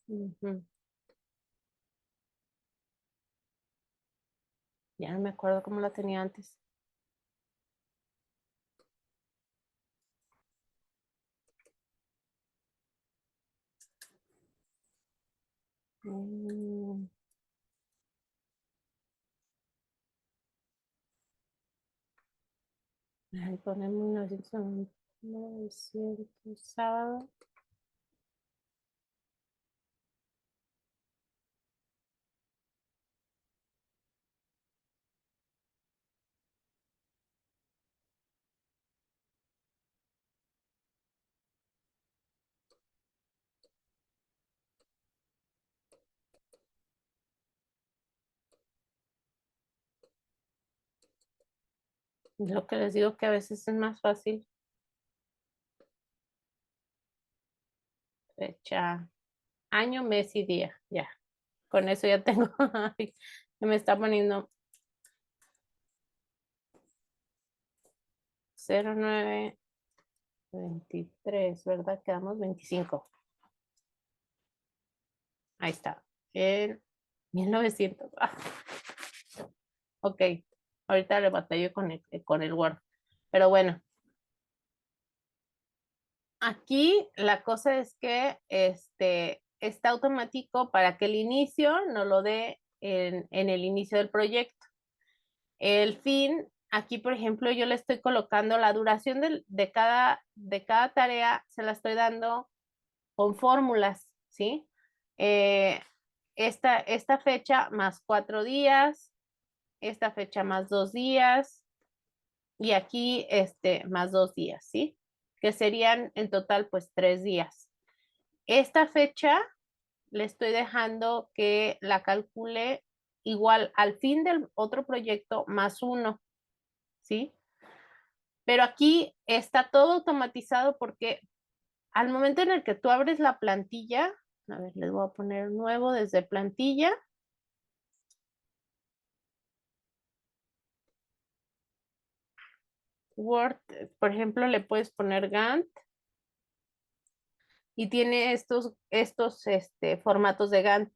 Ujú. Ya no me acuerdo cómo la tenía antes. Mm, Ahí ponemos 900 sábado. Lo que les digo que a veces es más fácil. Fecha, año, mes y día. Ya. Con eso ya tengo. Ay, se me está poniendo 0923, ¿verdad? Quedamos 25. Ahí está. En 1900. Ok. Ahorita le batallo con el Word. Pero bueno, aquí la cosa es que está automático para que el inicio nos lo dé en el inicio del proyecto. El fin, aquí por ejemplo, yo le estoy colocando la duración de cada tarea, se la estoy dando con fórmulas, ¿sí? Eh, esta fecha más 4 días, esta fecha más 2 días y aquí más 2 días, ¿sí? Que serían en total pues 3 días. Esta fecha le estoy dejando que la calcule igual al fin del otro proyecto más 1, ¿sí? Pero aquí está todo automatizado porque al momento en el que tú abres la plantilla, a ver, les voy a poner nuevo desde plantilla. Word, por ejemplo, le puedes poner Gantt y tiene estos formatos de Gantt.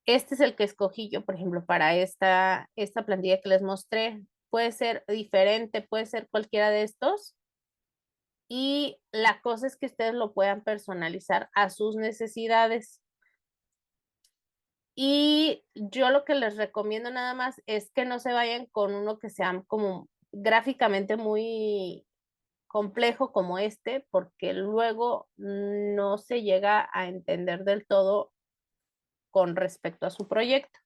Este es el que escogí yo, por ejemplo, para esta plantilla que les mostré. Puede ser diferente, puede ser cualquiera de estos. Y la cosa es que ustedes lo puedan personalizar a sus necesidades. Y yo lo que les recomiendo nada más es que no se vayan con uno que sea como gráficamente muy complejo como este, porque luego no se llega a entender del todo con respecto a su proyecto.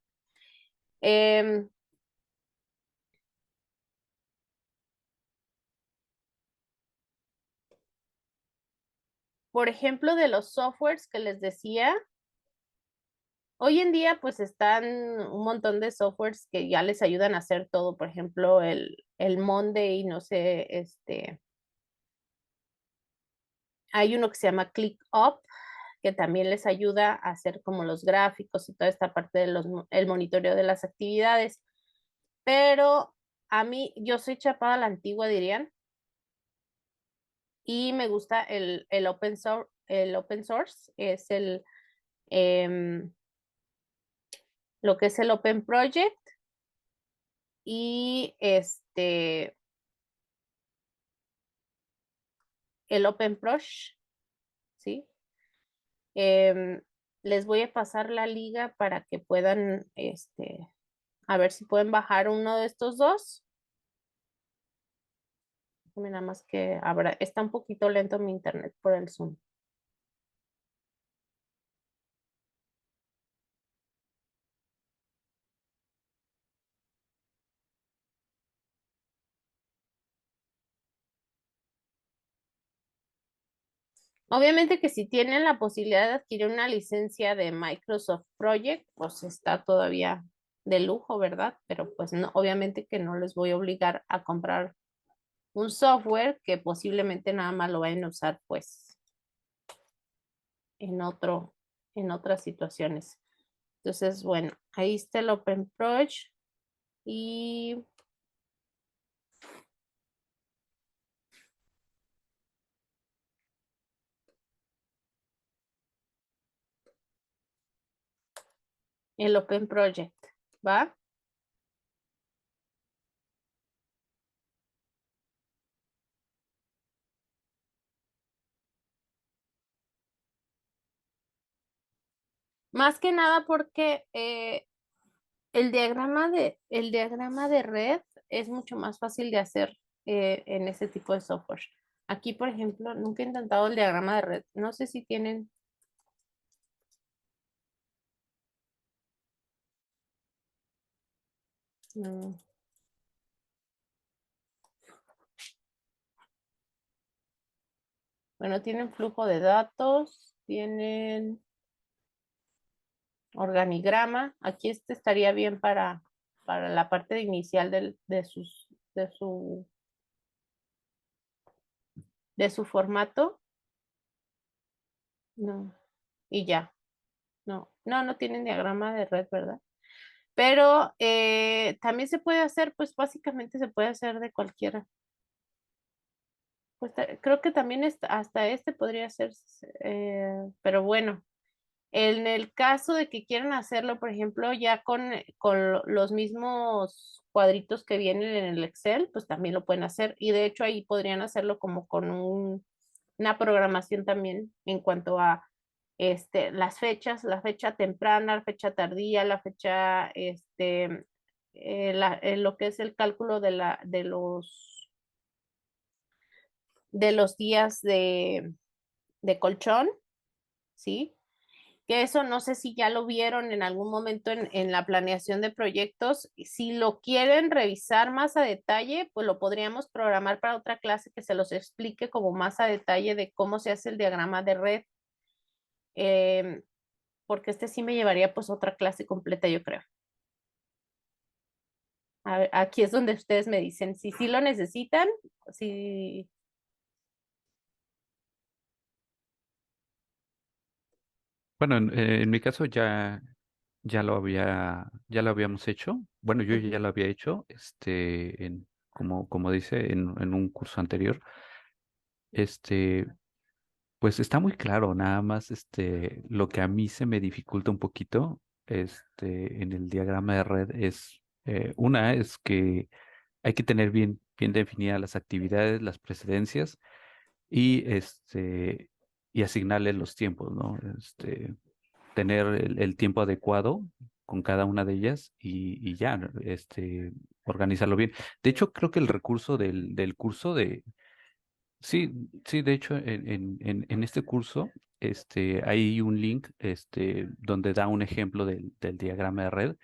Em, por ejemplo, de los softwares que les decía, hoy en día pues están un montón de softwares que ya les ayudan a hacer todo. Por ejemplo, el Monday, no sé, hay uno que se llama ClickUp, que también les ayuda a hacer como los gráficos y toda esta parte el monitoreo de las actividades. Pero a mí, yo soy chapada a la antigua, dirían, y me gusta el open source es em, lo que es el Open Project y el Open Prosh, ¿sí? Em, les voy a pasar la liga para que puedan, a ver si pueden bajar uno de estos dos. Nada más que está un poquito lento mi internet por el Zoom. Obviamente que si tienen la posibilidad de adquirir una licencia de Microsoft Project, pues está todavía de lujo, ¿verdad? Pero pues no, obviamente que no les voy a obligar a comprar un software que posiblemente nada más lo vayan a usar pues en en otras situaciones. Entonces, bueno, ahí está el OpenProj y el Open Project, ¿va? Más que nada porque el diagrama de red es mucho más fácil de hacer en ese tipo de software. Aquí, por ejemplo, nunca he intentado el diagrama de red. No sé si tienen. mm, Bueno, tienen flujo de datos, tienen organigrama. Aquí este estaría bien para la parte inicial de su formato. No, y ya. No tienen diagrama de red, ¿verdad? Pero también se puede hacer, pues básicamente se puede hacer de cualquiera. Pues creo que también hasta este podría ser, pero bueno, en el caso de que quieran hacerlo, por ejemplo, ya con los mismos cuadritos que vienen en el Excel, pues también lo pueden hacer. Y de hecho ahí podrían hacerlo como con una programación también en cuanto a las fechas, la fecha temprana, la fecha tardía, la fecha, lo que es el cálculo de los días de colchón, ¿sí? Que eso no sé si ya lo vieron en algún momento en la planeación de proyectos. Si lo quieren revisar más a detalle, pues lo podríamos programar para otra clase que se los explique como más a detalle de cómo se hace el diagrama de red, eh, porque este sí me llevaría pues otra clase completa, yo creo. A ver, aquí es donde ustedes me dicen si sí lo necesitan, si. Bueno, en mi caso ya lo habíamos hecho. Bueno, yo Ujú. ya lo había hecho, como dice en un curso anterior. Este, pues está muy claro, nada más, lo que a mí se me dificulta un poquito, en el diagrama de red una es que hay que tener bien definidas las actividades, las precedencias y y asignarle los tiempos, ¿no? Tener el tiempo adecuado con cada una de ellas y ya, ¿no? Organizarlo bien. De hecho, creo que el recurso del curso sí, sí, de hecho, en este curso, hay un link, donde da un ejemplo del diagrama de red.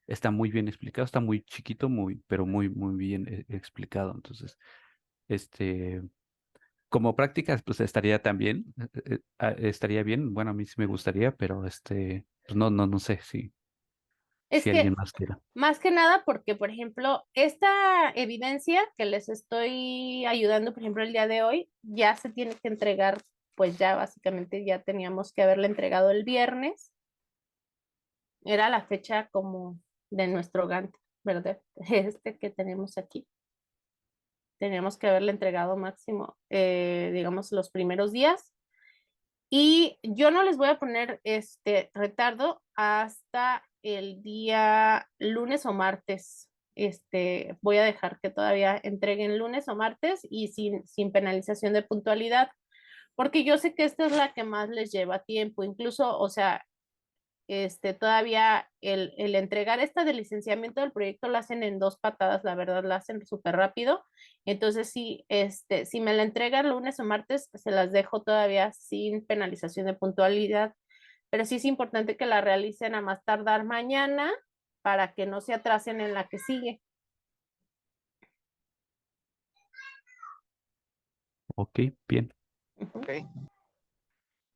Está muy bien explicado, está muy chiquito, pero muy bien explicado. Entonces, este, como prácticas, pues estaría también, estaría bien. Bueno, a mí sí me gustaría, pero pues no sé Es si alguien que más quiera. más que nada porque, por ejemplo, esta evidencia que les estoy ayudando, por ejemplo, el día de hoy, ya se tiene que entregar, pues ya básicamente ya teníamos que haberla entregado el viernes. Era la fecha como de nuestro Gantt, ¿verdad? Este que tenemos aquí. Teníamos que haberle entregado máximo, digamos, los primeros días. Y yo no les voy a poner este retardo hasta el día lunes o martes. Voy a dejar que todavía entreguen lunes o martes y sin penalización de puntualidad, porque yo sé que esta es la que más les lleva tiempo. Incluso, o sea, todavía el entregar esta del licenciamiento del proyecto lo hacen en dos patadas, la verdad, la hacen súper rápido. Entonces, si me la entregan lunes o martes, se las dejo todavía sin penalización de puntualidad, pero sí es importante que la realicen a más tardar mañana para que no se atrasen en la que sigue. Ok, bien. Ujú. Ok.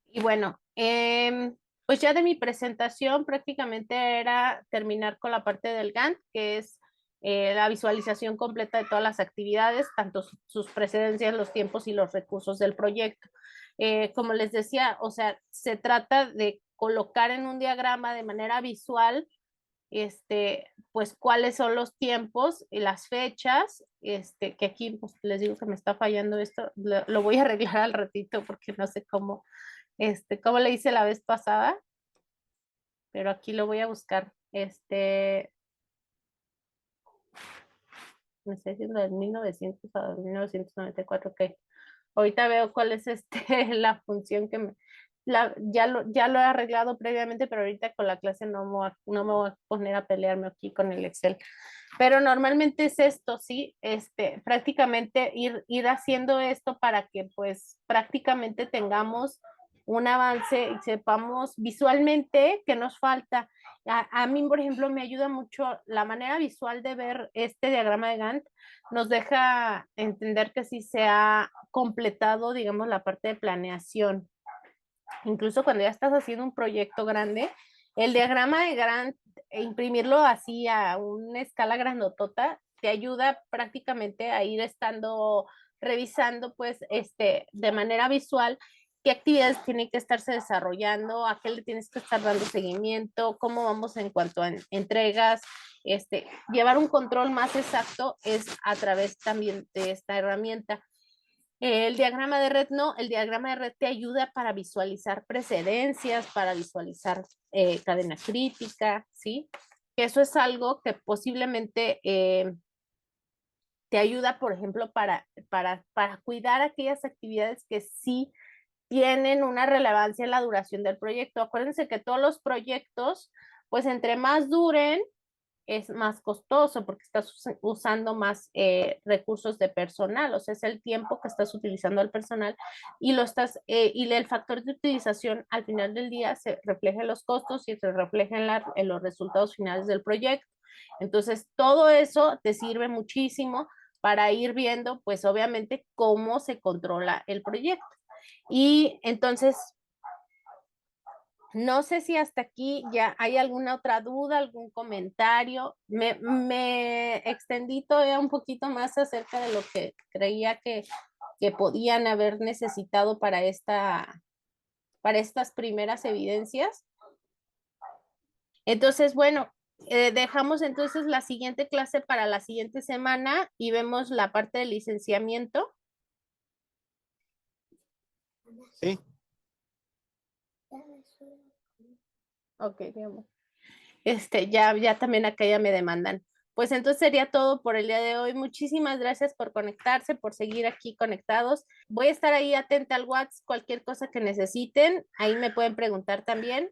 Y bueno, pues ya de mi presentación prácticamente era terminar con la parte del Gantt, que es la visualización completa de todas las actividades, tanto sus precedencias, los tiempos y los recursos del proyecto. Como les decía, o sea, se trata de colocar en un diagrama de manera visual, pues cuáles son los tiempos y las fechas, que aquí pues, les digo que me está fallando esto, lo voy a arreglar al ratito porque no sé cómo le hice la vez pasada, pero aquí lo voy a buscar. Me estoy diciendo del 1900 a 1994, ok. Ahorita veo cuál es la función ya lo he arreglado previamente, pero ahorita con la clase no me voy a poner a pelearme aquí con el Excel. Pero normalmente es esto, ¿sí? Prácticamente ir haciendo esto para que pues prácticamente tengamos un avance y sepamos visualmente qué nos falta. A mí, por ejemplo, me ayuda mucho la manera visual de ver este diagrama de Gantt, nos deja entender que sí se ha completado, digamos, la parte de planeación. Incluso cuando ya estás haciendo un proyecto grande, el diagrama de Gantt, imprimirlo así a una escala grandotota, te ayuda prácticamente a ir estando revisando, pues, de manera visual qué actividades tienen que estarse desarrollando, a qué le tienes que estar dando seguimiento, cómo vamos en cuanto a entregas. Llevar un control más exacto es a través también de esta herramienta. El diagrama de red no, el diagrama de red te ayuda para visualizar precedencias, para visualizar cadena crítica, ¿sí? Eso es algo que posiblemente te ayuda, por ejemplo, para cuidar aquellas actividades que sí tienen una relevancia en la duración del proyecto. Acuérdense que todos los proyectos, pues entre más duren, es más costoso porque estás usando más recursos de personal, o sea, es el tiempo que estás utilizando al personal y y el factor de utilización al final del día se refleja en los costos y se refleja en los resultados finales del proyecto. Entonces, todo eso te sirve muchísimo para ir viendo, pues obviamente, cómo se controla el proyecto. Y entonces, no sé si hasta aquí ya hay alguna otra duda, algún comentario. Me extendí todavía un poquito más acerca de lo que creía que podían haber necesitado para estas primeras evidencias. Entonces, bueno, dejamos entonces la siguiente clase para la siguiente semana y vemos la parte del licenciamiento. Sí. Ok, digamos. Ya también acá ya me demandan. Pues entonces sería todo por el día de hoy. Muchísimas gracias por conectarse, por seguir aquí conectados. Voy a estar ahí atenta al WhatsApp, cualquier cosa que necesiten, ahí me pueden preguntar también.